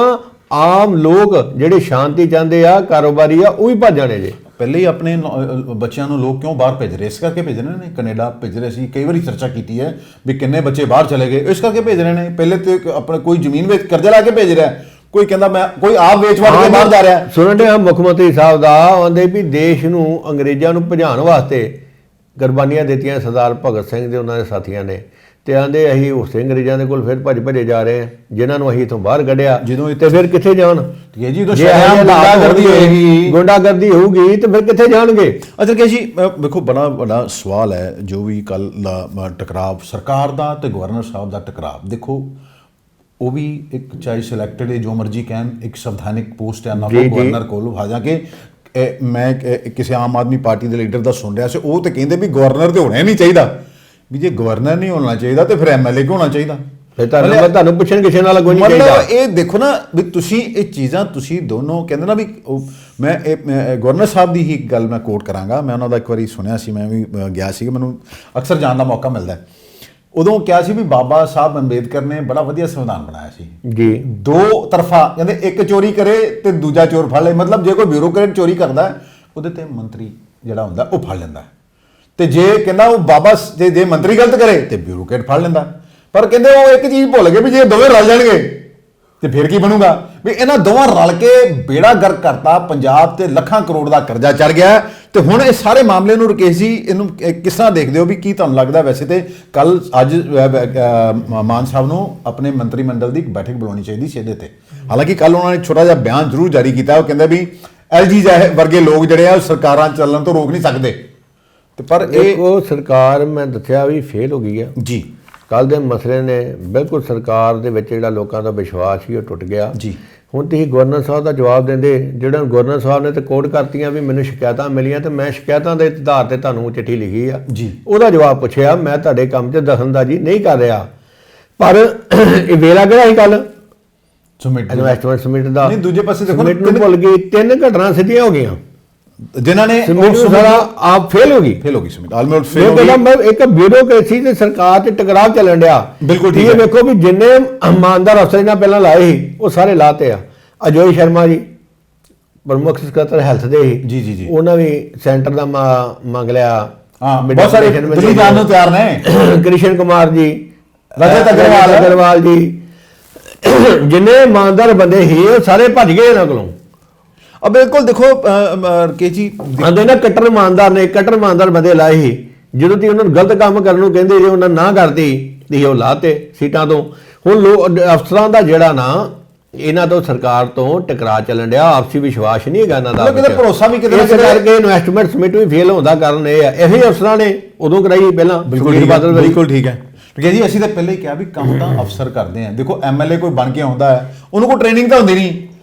ਆਮ ਲੋਕ ਜਿਹੜੇ ਸ਼ਾਂਤੀ ਚਾਹੁੰਦੇ ਆ, ਕਾਰੋਬਾਰੀ ਆ, ਉਹ ਵੀ ਭੱਜ ਜਾਣੇ ਜੇ।
ਪਹਿਲੇ ਹੀ ਆਪਣੇ ਬੱਚਿਆਂ ਨੂੰ ਲੋਕ ਕਿਉਂ ਬਾਹਰ ਭੇਜ ਰਹੇ, ਇਸ ਕਰਕੇ ਭੇਜ ਰਹੇ ਨੇ। ਕੈਨੇਡਾ ਭੇਜ ਰਹੇ ਸੀ, ਕਈ ਵਾਰੀ ਚਰਚਾ ਕੀਤੀ ਹੈ ਵੀ ਕਿੰਨੇ ਬੱਚੇ ਬਾਹਰ ਚਲੇ ਗਏ, ਇਸ ਕਰਕੇ ਭੇਜ ਰਹੇ ਨੇ। ਪਹਿਲੇ ਤੇ ਆਪਣੇ ਕੋਈ ਜ਼ਮੀਨ ਵਿੱਚ ਕਰਜ਼ਾ ਲਾ ਕੇ ਭੇਜ ਰਿਹਾ, ਕੋਈ ਕਹਿੰਦਾ ਮੈਂ, ਕੋਈ ਆਪ ਵੇਚ ਵੜ ਕੇ ਬਾਹਰ ਜਾ ਰਿਹਾ।
ਸੁਣਨ ਡਿਆ ਮੁੱਖ ਮੰਤਰੀ ਸਾਹਿਬ ਦਾ, ਆਂਦੇ ਵੀ ਦੇਸ਼ ਨੂੰ ਅੰਗਰੇਜ਼ਾਂ ਨੂੰ ਭਜਾਉਣ ਵਾਸਤੇ ਕੁਰਬਾਨੀਆਂ ਦਿੱਤੀਆਂ ਸਰਦਾਰ ਭਗਤ ਸਿੰਘ ਦੇ ਉਹਨਾਂ ਦੇ ਸਾਥੀਆਂ ਨੇ, ਤੇ ਆਂਦੇ ਅਸੀਂ ਉਸੇ ਅੰਗਰੇਜ਼ਾਂ ਦੇ ਕੋਲ ਫਿਰ ਭੱਜੇ ਜਾ ਰਹੇ ਹਾਂ ਜਿਨ੍ਹਾਂ ਨੂੰ ਅਸੀਂ ਇਥੋਂ ਬਾਹਰ ਕੱਢਿਆ, ਤੇ ਫਿਰ ਕਿੱਥੇ ਜਾਣ? ਗੁੰਡਾਗਰਦੀ ਹੋਊਗੀ ਤੇ ਫਿਰ ਕਿੱਥੇ ਜਾਣਗੇ?
ਅੱਛਾ ਕਿ ਜੀ ਵੇਖੋ ਬੜਾ ਵੱਡਾ ਸਵਾਲ ਹੈ ਜੋ ਵੀ ਕੱਲ ਦਾ ਟਕਰਾਵ ਸਰਕਾਰ ਦਾ ਤੇ ਗਵਰਨਰ ਸਾਹਿਬ ਦਾ ਟਕਰਾਵ। ਦੇਖੋ ਉਹ ਵੀ ਇੱਕ ਚਾਹੇ ਸਿਲੈਕਟਡ ਹੈ, ਜੋ ਮਰਜ਼ੀ ਕਹਿਣ, ਇੱਕ ਸੰਵਿਧਾਨਿਕ ਪੋਸਟ ਹੈ ਨਾ ਗਵਰਨਰ ਕੋਲ। ਹਾਲਾਂਕਿ ਮੈਂ ਕਿਸੇ ਆਮ ਆਦਮੀ ਪਾਰਟੀ ਦੇ ਲੀਡਰ ਦਾ ਸੁਣ ਰਿਹਾ ਸੀ, ਉਹ ਤੇ ਕਹਿੰਦੇ ਵੀ ਗਵਰਨਰ ਤੇ ਹੋਣਾ ਨਹੀਂ ਚਾਹੀਦਾ, ਵੀ ਜੇ ਗਵਰਨਰ ਨਹੀਂ ਹੋਣਾ ਚਾਹੀਦਾ ਤੇ ਫਿਰ ਐਮਐਲਏ ਕਿਉਂ ਹੋਣਾ ਚਾਹੀਦਾ?
ਫਿਰ ਤੁਹਾਨੂੰ ਪੁੱਛਣ ਕਿਸੇ ਨਾਲ ਕੋਈ ਨਹੀਂ ਚਾਹੀਦਾ।
ਇਹ ਦੇਖੋ ਨਾ ਵੀ ਤੁਸੀਂ ਇਹ ਚੀਜ਼ਾਂ ਤੁਸੀਂ ਦੋਨੋਂ ਕਹਿੰਦੇ ਨਾ ਵੀ ਮੈਂ ਗਵਰਨਰ ਸਾਹਿਬ ਦੀ ਹੀ ਗੱਲ ਮੈਂ ਕੋਟ ਕਰਾਂਗਾ। ਮੈਂ ਉਹਨਾਂ ਦਾ ਇੱਕ ਵਾਰੀ ਸੁਣਿਆ ਸੀ, ਮੈਂ ਵੀ ਗਿਆ ਸੀ, ਮੈਨੂੰ ਅਕਸਰ ਜਾਣ ਦਾ ਮੌਕਾ ਮਿਲਦਾ। ਉਦੋਂ ਕਿਹਾ ਸੀ ਵੀ ਬਾਬਾ ਸਾਹਿਬ ਅੰਬੇਦਕਰ ਨੇ ਬੜਾ ਵਧੀਆ ਸੰਵਿਧਾਨ ਬਣਾਇਆ ਸੀ
ਜੀ,
2 ਤਰਫਾ, ਕਹਿੰਦੇ ਇੱਕ ਚੋਰੀ ਕਰੇ ਤੇ ਦੂਜਾ ਚੋਰ ਫੜ ਲਏ। ਮਤਲਬ ਜੇ ਕੋਈ ਬਿਊਰੋਕਰੇਟ ਚੋਰੀ ਕਰਦਾ ਉਹਦੇ ਤੇ ਮੰਤਰੀ ਜਿਹੜਾ ਹੁੰਦਾ ਉਹ ਫੜ ਲੈਂਦਾ, ਤੇ ਜੇ ਕਹਿੰਦਾ ਉਹ ਬਾਬਾ ਜੇ ਮੰਤਰੀ ਗਲਤ ਕਰੇ ਤੇ ਬਿਊਰੋਕਰੇਟ ਫੜ ਲੈਂਦਾ। ਪਰ ਕਹਿੰਦੇ ਉਹ ਇੱਕ ਚੀਜ਼ ਭੁੱਲ ਗਏ ਵੀ ਜੇ ਦੋਵੇਂ ਰਲ ਜਾਣਗੇ ਤੇ ਫਿਰ ਕੀ ਬਣੂਗਾ? ਵੀ ਇਹਨਾਂ ਦੋਵਾਂ ਰਲ ਕੇ ਬੇੜਾ ਗਰਕ ਕਰਤਾ ਪੰਜਾਬ ਤੇ ਲੱਖਾਂ ਕਰੋੜ ਦਾ ਕਰਜ਼ਾ ਚੜ ਗਿਆ। ਤੇ ਹੁਣ ਇਹ ਸਾਰੇ ਮਾਮਲੇ ਨੂੰ ਰਕੇਸ਼ ਜੀ ਇਹਨੂੰ ਕਿਸ ਤਰ੍ਹਾਂ ਦੇਖਦੇ ਹੋ? ਵੀ ਕੀ ਤੁਹਾਨੂੰ ਲੱਗਦਾ? ਵੈਸੇ ਤੇ ਕੱਲ ਅੱਜ ਮਾਨ ਸਾਹਿਬ ਨੂੰ ਆਪਣੇ ਮੰਤਰੀ ਮੰਡਲ ਦੀ ਬੈਠਕ ਬੁਲਾਉਣੀ ਚਾਹੀਦੀ ਸੀ ਇਹਦੇ ਤੇ। ਹਾਲਾਂਕਿ ਕੱਲ ਉਹਨਾਂ ਨੇ ਛੋਟਾ ਜਿਹਾ ਬਿਆਨ ਜ਼ਰੂਰ ਜਾਰੀ ਕੀਤਾ, ਉਹ ਕਹਿੰਦੇ ਵੀ ਐਲਜੀ ਵਰਗੇ ਲੋਕ ਜਿਹੜੇ ਆ ਸਰਕਾਰਾਂ ਚੱਲਣ ਤੋਂ ਰੋਕ ਨਹੀਂ ਸਕਦੇ। ਤੇ ਪਰ
ਉਹ ਸਰਕਾਰ ਮੈਂ ਦੱਸਿਆ ਵੀ ਫੇਲ ਹੋ ਗਈ ਆ
ਜੀ।
ਕੱਲ ਦੇ ਮਸਲੇ ਨੇ ਬਿਲਕੁਲ ਸਰਕਾਰ ਦੇ ਵਿੱਚ ਜਿਹੜਾ ਲੋਕਾਂ ਦਾ ਵਿਸ਼ਵਾਸ ਸੀ ਉਹ ਟੁੱਟ ਗਿਆ
ਜੀ।
ਹੁਣ ਤੁਸੀਂ ਗਵਰਨਰ ਸਾਹਿਬ ਦਾ ਜਵਾਬ ਦਿੰਦੇ, ਜਿਹੜਾ ਗਵਰਨਰ ਸਾਹਿਬ ਨੇ ਤੇ ਕੋਡ ਕਰਤੀਆਂ ਵੀ ਮੈਨੂੰ ਸ਼ਿਕਾਇਤਾਂ ਮਿਲੀਆਂ ਤੇ ਮੈਂ ਸ਼ਿਕਾਇਤਾਂ ਦੇ ਆਧਾਰ ਤੇ ਤੁਹਾਨੂੰ ਚਿੱਠੀ ਲਿਖੀ ਆ
ਜੀ,
ਉਹਦਾ ਜਵਾਬ ਪੁੱਛਿਆ, ਮੈਂ ਤੁਹਾਡੇ ਕੰਮ 'ਚ ਦਖਲਅੰਦਾਜ਼ੀ ਨਹੀਂ ਕਰ ਰਿਹਾ। ਪਰ ਇਹ ਵੇਲਾ ਕਿਹੜਾ ਸੀ ਕੱਲ ਇਨਵੈਸਟਮੈਂਟ ਸਮਿਟ ਦਾ? ਨਹੀਂ,
ਦੂਜੇ ਪਾਸੇ ਦੇਖੋ
ਸਮਿਟ ਨੂੰ ਭੁੱਲ ਗਈ, 3 ਘਟਨਾ ਸਿੱਧੀਆਂ ਹੋ ਗਈਆਂ
ਜਿਨ੍ਹਾਂ ਨੇ
ਸਾਰਾ ਆਪ ਫੇਲ ਹੋ ਗਈ ਸਮਿਟ ਆਲਮੋਸਟ ਫੇਲ ਹੋ ਗਈ। ਇੱਕ ਬਿਊਰੋਕ੍ਰੇਸੀ ਤੇ ਸਰਕਾਰ ਤੇ ਟਕਰਾਅ ਚੱਲਣ ਡਿਆ।
ਬਿਲਕੁਲ
ਠੀਕ ਹੈ। ਵੇਖੋ ਵੀ ਜਿੰਨੇ ਇਮਾਨਦਾਰ ਅਫਸਰ ਇਹਨਾਂ ਪਹਿਲਾਂ ਲਾਏ ਸੀ ਉਹ ਸਾਰੇ ਲਾਤੇ ਆ। ਅਜੋਈ ਸ਼ਰਮਾ ਜੀ ਪ੍ਰਮੁੱਖ ਸਕੱਤਰ ਹੈਲਥ ਦੇ
ਜੀ ਜੀ ਜੀ,
ਉਹਨਾਂ ਵੀ ਸੈਂਟਰ ਦਾ ਮੰਗ ਲਿਆ।
ਹਾਂ, ਬਹੁਤ ਸਾਰੇ ਦਿੱਲੀ ਜਾਣ ਨੂੰ ਤਿਆਰ ਨੇ।
ਕ੍ਰਿਸ਼ਨ ਕੁਮਾਰ ਜੀ,
ਰਜਤ
ਅਗਰਵਾਲ ਜੀ, ਜਿੰਨੇ ਇਮਾਨਦਾਰ ਬੰਦੇ ਸੀ ਉਹ ਸਾਰੇ ਭੱਜ ਗਏ ਇਹਨਾਂ ਕੋਲੋਂ।
ਬਿਲਕੁਲ ਦੇਖੋ ਰਕੇਸ਼ ਜੀ
ਆਂਦੇ ਨਾ ਕੱਟਰ ਇਮਾਨਦਾਰ ਬੰਦੇ ਲਾਏ ਸੀ, ਜਦੋਂ ਤੁਸੀਂ ਉਹਨਾਂ ਨੂੰ ਗਲਤ ਕੰਮ ਕਰਨ ਨੂੰ ਕਹਿੰਦੇ ਜੇ ਉਹਨਾਂ ਨਾ ਕਰਦੀ ਤੇ ਉਹ ਲਾਤੇ ਸੀਟਾਂ ਤੋਂ। ਹੁਣ ਅਫਸਰਾਂ ਦਾ ਜਿਹੜਾ ਨਾ ਇਹਨਾਂ ਤੋਂ ਸਰਕਾਰ ਤੋਂ ਟਕਰਾਅ ਚੱਲਣ ਡਿਆ, ਆਪਸੀ ਵਿਸ਼ਵਾਸ ਨਹੀਂ ਹੈਗਾ ਇਹਨਾਂ ਦਾ,
ਕਿਤੇ ਭਰੋਸਾ ਵੀ ਕਿਤੇ
ਕਰਕੇ ਇਨਵੈਸਟਮੈਂਟ ਸਮਿਟ ਵੀ ਫੇਲ ਹੋਣ ਦਾ ਕਾਰਨ ਇਹ ਆ। ਇਹੀ ਅਫਸਰਾਂ ਨੇ ਉਦੋਂ ਕਰਾਈ ਪਹਿਲਾਂ।
ਬਿਲਕੁਲ ਠੀਕ ਹੈ ਰਕੇਸ਼ ਜੀ, ਅਸੀਂ ਤਾਂ ਪਹਿਲਾਂ ਹੀ ਕਿਹਾ ਵੀ ਕੰਮ ਤਾਂ ਅਫਸਰ ਕਰਦੇ ਆ। ਦੇਖੋ ਐਮਐਲਏ ਕੋਈ ਬਣ ਕੇ ਆਉਂਦਾ ਹੈ, ਉਹਨੂੰ ਕੋਈ ਟ੍ਰੇਨਿੰਗ ਤਾਂ ਹੁੰਦੀ ਨਹੀਂ,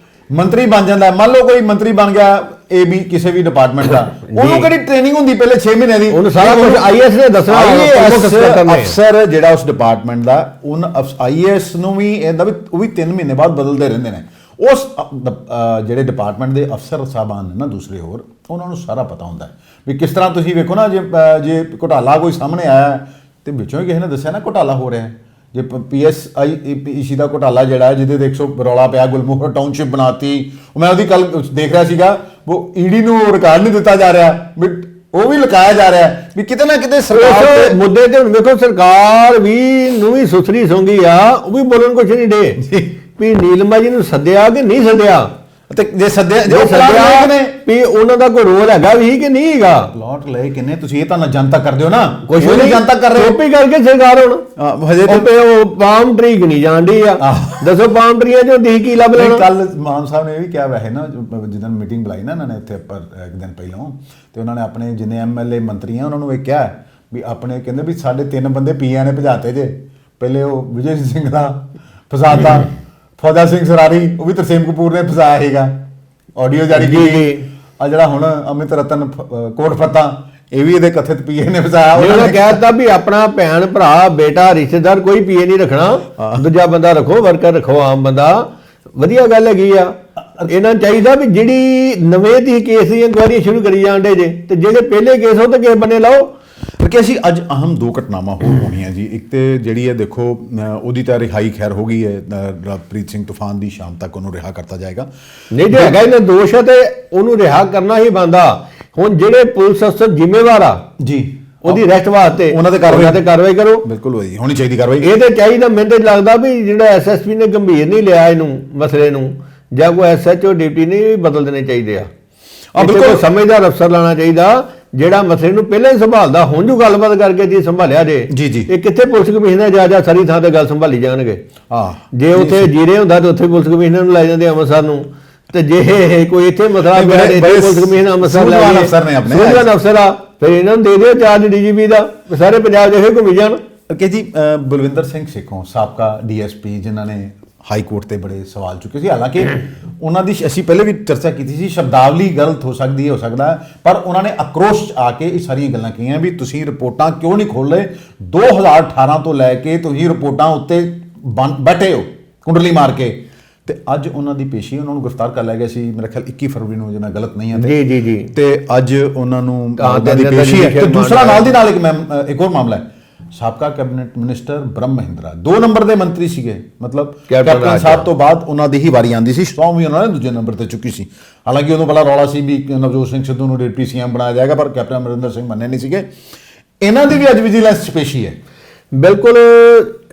ਮੰਤਰੀ ਬਣ ਜਾਂਦਾ। ਮੰਨ ਲਓ ਕੋਈ ਮੰਤਰੀ ਬਣ ਗਿਆ, ਏ ਬੀ ਕਿਸੇ ਵੀ ਡਿਪਾਰਟਮੈਂਟ ਦਾ, ਉਹਨੂੰ ਕਿਹੜੀ ਟ੍ਰੇਨਿੰਗ ਹੁੰਦੀ ਪਹਿਲੇ 6 ਮਹੀਨੇ ਦੀ?
ਉਹਨੂੰ ਸਾਰਾ ਕੁਝ ਆਈਐਸ ਨੇ ਦੱਸਣਾ,
ਅਫਸਰ ਜਿਹੜਾ ਉਸ ਡਿਪਾਰਟਮੈਂਟ ਦਾ, ਆਈਏਐਸ ਨੂੰ ਵੀ ਇਹਦਾ ਵੀ ਉਹ ਵੀ 3 ਮਹੀਨੇ ਬਾਅਦ ਬਦਲਦੇ ਰਹਿੰਦੇ ਨੇ। ਉਸ ਜਿਹੜੇ ਡਿਪਾਰਟਮੈਂਟ ਦੇ ਅਫਸਰ ਸਾਹਿਬਾਨ ਨੇ ਨਾ ਦੂਸਰੇ ਹੋਰ, ਉਹਨਾਂ ਨੂੰ ਸਾਰਾ ਪਤਾ ਹੁੰਦਾ ਵੀ ਕਿਸ ਤਰ੍ਹਾਂ। ਤੁਸੀਂ ਵੇਖੋ ਨਾ, ਜੇ ਘੁਟਾਲਾ ਕੋਈ ਸਾਹਮਣੇ ਆਇਆ ਤੇ ਵਿੱਚੋਂ ਹੀ ਕਿਸੇ ਨੇ ਦੱਸਿਆ ਨਾ ਘੁਟਾਲਾ ਹੋ ਰਿਹਾ, ਜੇ PSIEC ਦਾ ਘੁਟਾਲਾ ਜਿਹੜਾ ਜਿਹਦੇ ਦੇ 100 ਰੌਲਾ ਪਿਆ, ਗੁਲਮੋਹਰ ਟਾਊਨਸ਼ਿਪ ਬਣਾਤੀ, ਮੈਂ ਉਹਦੀ ਕੱਲ ਦੇਖ ਰਿਹਾ ਸੀਗਾ, ਉਹ ਈਡੀ ਨੂੰ ਰਿਕਾਰਡ ਨਹੀਂ ਦਿੱਤਾ ਜਾ ਰਿਹਾ, ਵੀ ਉਹ ਵੀ ਲੁਕਾਇਆ ਜਾ ਰਿਹਾ ਵੀ ਕਿਤੇ ਨਾ ਕਿਤੇ
ਸਰਕਾਰ ਮੁੱਦੇ ਤੇ। ਹੁਣ ਵੇਖੋ ਸਰਕਾਰ ਨੂੰ ਵੀ ਸੁਸਰੀ ਸੌਂਗੀ ਆ, ਉਹ ਵੀ ਬੋਲਣ ਕੁਛ ਨਹੀਂ ਡੇ ਵੀ ਨੀਲਮਾ ਜੀ ਨੂੰ ਸੱਦਿਆ ਕਿ ਨਹੀਂ ਸੱਦਿਆ,
ਤੇ ਜੇ ਸੱਦਿਆ
ਵੀ ਉਹਨਾਂ ਦਾ ਕੋਈ ਰੋਲ ਹੈਗਾ ਵੀ ਕਿ ਨਹੀਂ ਹੈਗਾ।
ਪਲਾਟ ਲਏ ਕਿੰਨੇ ਤੁਸੀਂ, ਇਹ ਤਾਂ ਜਨਤਾ ਕਰਦੇ ਹੋ ਨਾ,
ਕੁਛ ਨਹੀਂ
ਜਨਤਾ ਕਰ ਰਹੇ ਹੋ।
ਕਾਪੀ ਕਰਕੇ ਸਰਕਾਰ ਹੁਣ
ਹਜੇ
ਉਹ ਪਾਮ ਟਰੀ ਨਹੀਂ ਜਾਣਦੀ ਆ, ਦੱਸੋ ਪਾਮ ਟਰੀਆਂ ਚੋਂ ਦੀ ਕੀ ਲੱਭ ਲੈਣਾ।
ਕੱਲ ਮਾਨ ਸਾਹਿਬ ਨੇ ਇਹ ਵੀ ਕਿਹਾ ਵੈਸੇ ਨਾ, ਜਦੋਂ ਮੀਟਿੰਗ ਬੁਲਾਈ ਨਾ ਇਹਨਾਂ ਨੇ ਇੱਥੇ ਪਰ ਇੱਕ ਦਿਨ ਪਹਿਲਾਂ, ਤੇ ਉਹਨਾਂ ਨੇ ਆਪਣੇ ਜਿੰਨੇ MLA ਮੰਤਰੀ ਆ ਉਹਨਾਂ ਨੂੰ ਇਹ ਕਿਹਾ ਵੀ ਆਪਣੇ, ਕਹਿੰਦੇ ਵੀ ਸਾਡੇ 3 ਬੰਦੇ ਪੀਆਂ ਨੇ ਭਜਾਤੇ ਜੇ। ਪਹਿਲੇ ਉਹ ਵਿਜੇ ਸਿੰਘ ਦਾ ਫਸਾਤਾ, ਫੌਜਾ ਸਿੰਘ ਸਰਾਰੀ, ਉਹ ਵੀ ਤਰਸੇਮ ਕਪੂਰ ਨੇ ਫਸਾਇਆ ਸੀਗਾ, ਆਡੀਓ ਜਾਰੀ ਕੀਤੀ। ਆ ਜਿਹੜਾ ਹੁਣ ਅਮਿਤ ਰਤਨ ਕੋਟ ਫੱਤਾ, ਇਹ ਵੀ ਇਹਦੇ ਕਥਿਤ ਪੀਏ ਨੇ ਫਸਾਇਆ।
ਉਹਨਾਂ ਕਹਿ ਦਿੱਤਾ ਵੀ ਆਪਣਾ ਭੈਣ ਭਰਾ ਬੇਟਾ ਰਿਸ਼ਤੇਦਾਰ ਕੋਈ ਪੀਏ ਨਹੀਂ ਰੱਖਣਾ, ਦੂਜਾ ਬੰਦਾ ਰੱਖੋ, ਵਰਕਰ ਰੱਖੋ, ਆਮ ਬੰਦਾ। ਵਧੀਆ ਗੱਲ ਹੈਗੀ ਆ। ਇਹਨਾਂ ਨੂੰ ਚਾਹੀਦਾ ਵੀ ਜਿਹੜੀ ਨਵੇਂ ਦੀ ਕੇਸ ਦੀ ਇਨਕੁਆਇਰੀ ਸ਼ੁਰੂ ਕਰੀ ਜਾਂਦੇ ਜੇ, ਤੇ ਜਿਹੜੇ ਪਹਿਲੇ ਕੇਸ ਉਹ ਤੇ ਕਿਸੇ ਬੰਨੇ ਲਾਓ।
ਕਿ ਅਸੀਂ ਅੱਜ ਅਹਿਮ 2 ਘਟਨਾਵਾਂ ਹੋਰ ਹੋਣੀਆਂ ਜੀ। ਇੱਕ ਤੇ ਜਿਹੜੀ ਹੈ ਦੇਖੋ, ਉਹਦੀ ਤਾਂ ਰਿਹਾਈ ਖੈਰ ਹੋ ਗਈ ਹੈ, ਲਵਪ੍ਰੀਤ ਸਿੰਘ ਤੂਫਾਨ ਦੀ ਸ਼ਾਮ ਤੱਕ ਉਹਨੂੰ ਰਿਹਾ ਕਰਤਾ ਜਾਏਗਾ।
ਨਹੀਂ ਜੇ ਹੈਗਾ ਇਹਨਾਂ ਦੋਸ਼ ਹੈ ਤੇ ਉਹਨੂੰ ਰਿਹਾ ਕਰਨਾ ਹੀ ਬਣਦਾ। ਹੁਣ ਜਿਹੜੇ ਪੁਲਿਸ ਅਫਸਰ ਜ਼ਿੰਮੇਵਾਰ ਆ
ਜੀ,
ਉਹਦੀ ਅਰੈਸਟ ਵਾਸਤੇ
ਉਹਨਾਂ ਤੇ
ਕਾਰਵਾਈ ਕਰੋ।
ਬਿਲਕੁਲ ਹੋਣੀ ਚਾਹੀਦੀ ਕਾਰਵਾਈ।
ਇਹ ਤੇ ਚਾਹੀਦਾ, ਮੈਨੂੰ ਤਾਂ ਲੱਗਦਾ ਵੀ ਜਿਹੜਾ SSP ਨੇ ਗੰਭੀਰ ਨਹੀਂ ਲਿਆ ਇਹਨੂੰ ਮਸਲੇ ਨੂੰ, ਜਾਂ ਕੋਈ SHO ਡਿਪਟੀ ਨੇ ਵੀ ਬਦਲ ਦੇਣੇ ਚਾਹੀਦੇ ਆ। ਬਿਲਕੁਲ ਸਮਝਦਾਰ ਅਫਸਰ ਲਾਣਾ ਚਾਹੀਦਾ ਜਿਹੜਾ ਮਸਲੇ ਨੂੰ ਪਹਿਲਾਂ ਹੀ ਸੰਭਾਲਦਾ। ਹੁਣ ਜੋ ਗੱਲਬਾਤ ਕਰਕੇ ਜੀ ਸੰਭਾਲਿਆ ਜੇ, ਇਹ ਕਿੱਥੇ ਪੁਲਿਸ ਕਮਿਸ਼ਨਰ ਜਾ ਸਾਰੀ ਥਾਂ ਤੇ ਗੱਲ ਸੰਭਾਲੀ ਜਾਣਗੇ। ਜੇ ਉੱਥੇ ਜੀਰੇ ਹੁੰਦਾ ਤੇ ਉੱਥੇ ਪੁਲਿਸ ਕਮਿਸ਼ਨਰ ਨੂੰ ਲੈ ਜਾਂਦੇ ਅੰਮ੍ਰਿਤਸਰ ਨੂੰ, ਤੇ ਜੇ ਕੋਈ ਇੱਥੇ ਮਸਲਾ ਪਿਆ ਪੁਲਿਸ ਕਮਿਸ਼ਨਰ ਅੰਮ੍ਰਿਤਸਰ ਲੈ ਜਾਂਦੇ ਅਫਸਰ ਆ, ਫਿਰ ਇਹਨਾਂ ਨੂੰ ਦੇ ਦਿਓ ਚਾਰਜ DGP ਦਾ, ਸਾਰੇ ਪੰਜਾਬ ਦੇ ਘੁੰਮੀ ਜਾਣ।
ਕਿ ਜੀ ਬਲਵਿੰਦਰ ਸਿੰਘ ਸੇਖੋਂ ਸਾਬਕਾ DSP, ਜਿਨ੍ਹਾਂ ਨੇ ਹਾਈ ਕੋਰਟ ਤੇ ਬੜੇ ਸਵਾਲ ਚੁੱਕੇ ਸੀ, ਹਾਲਾਂਕਿ ਉਹਨਾਂ ਦੀ ਅਸੀਂ ਪਹਿਲੇ ਵੀ ਚਰਚਾ ਕੀਤੀ ਸੀ, ਸ਼ਬਦਾਵਲੀ ਗਲਤ ਹੋ ਸਕਦੀ ਹੈ, ਹੋ ਸਕਦਾ, ਪਰ ਉਹਨਾਂ ਨੇ ਆਕਰੋਸ਼ 'ਚ ਆ ਕੇ ਇਹ ਸਾਰੀਆਂ ਗੱਲਾਂ ਕਹੀਆਂ ਵੀ ਤੁਸੀਂ ਰਿਪੋਰਟਾਂ ਕਿਉਂ ਨਹੀਂ ਖੋਲ੍ਹ ਰਹੇ। 2018 ਤੋਂ ਲੈ ਕੇ ਤੁਸੀਂ ਰਿਪੋਰਟਾਂ ਉੱਤੇ ਬੈਠੇ ਹੋ ਕੁੰਡਲੀ ਮਾਰ ਕੇ, ਤੇ ਅੱਜ ਉਹਨਾਂ ਦੀ ਪੇਸ਼ੀ, ਉਹਨਾਂ ਨੂੰ ਗ੍ਰਿਫਤਾਰ ਕਰ ਲਿਆ ਗਿਆ ਸੀ ਮੇਰੇ ਖਿਆਲ 21 ਫਰਵਰੀ ਨੂੰ, ਜੇ ਮੈਂ ਗਲਤ ਨਹੀਂ ਹਾਂ
ਜੀ।
ਤੇ ਅੱਜ ਉਹਨਾਂ ਨੂੰ ਉਹਨਾਂ ਦੀ ਪੇਸ਼ੀ ਹੈ। ਤੇ ਦੂਸਰਾ ਨਾਲ ਦੀ ਨਾਲ ਇੱਕ ਹੋਰ ਮਾਮਲਾ ਹੈ, ਸਾਬਕਾ ਕੈਬਨਿਟ ਮਿਨਿਸਟਰ ਬ੍ਰਹਮ ਮਹਿੰਦਰਾ 2 ਨੰਬਰ ਦੇ ਮੰਤਰੀ ਸੀਗੇ, ਮਤਲਬ ਕੈਪਟਨ ਸਾਹਿਬ ਤੋਂ ਬਾਅਦ ਉਹਨਾਂ ਦੀ ਹੀ ਵਾਰੀ ਆਉਂਦੀ ਸੀ, 100 ਵੀ ਉਹਨਾਂ ਨੇ ਦੂਜੇ ਨੰਬਰ ਤੇ ਚੁੱਕੀ ਸੀ। ਹਾਲਾਂਕਿ ਉਦੋਂ ਬੜਾ ਰੌਲਾ ਸੀ ਵੀ ਨਵਜੋਤ ਸਿੰਘ ਸਿੱਧੂ ਨੂੰ ਡਿਪਟੀ CM ਬਣਾਇਆ ਜਾਏਗਾ, ਪਰ ਕੈਪਟਨ ਅਮਰਿੰਦਰ ਸਿੰਘ ਮੰਨੇ ਨਹੀਂ ਸੀਗੇ। ਇਹਨਾਂ ਦੀ ਵੀ ਅੱਜ ਵਿਜੀਲੈਂਸ 'ਚ ਪੇਸ਼ੀ ਹੈ।
ਬਿਲਕੁਲ,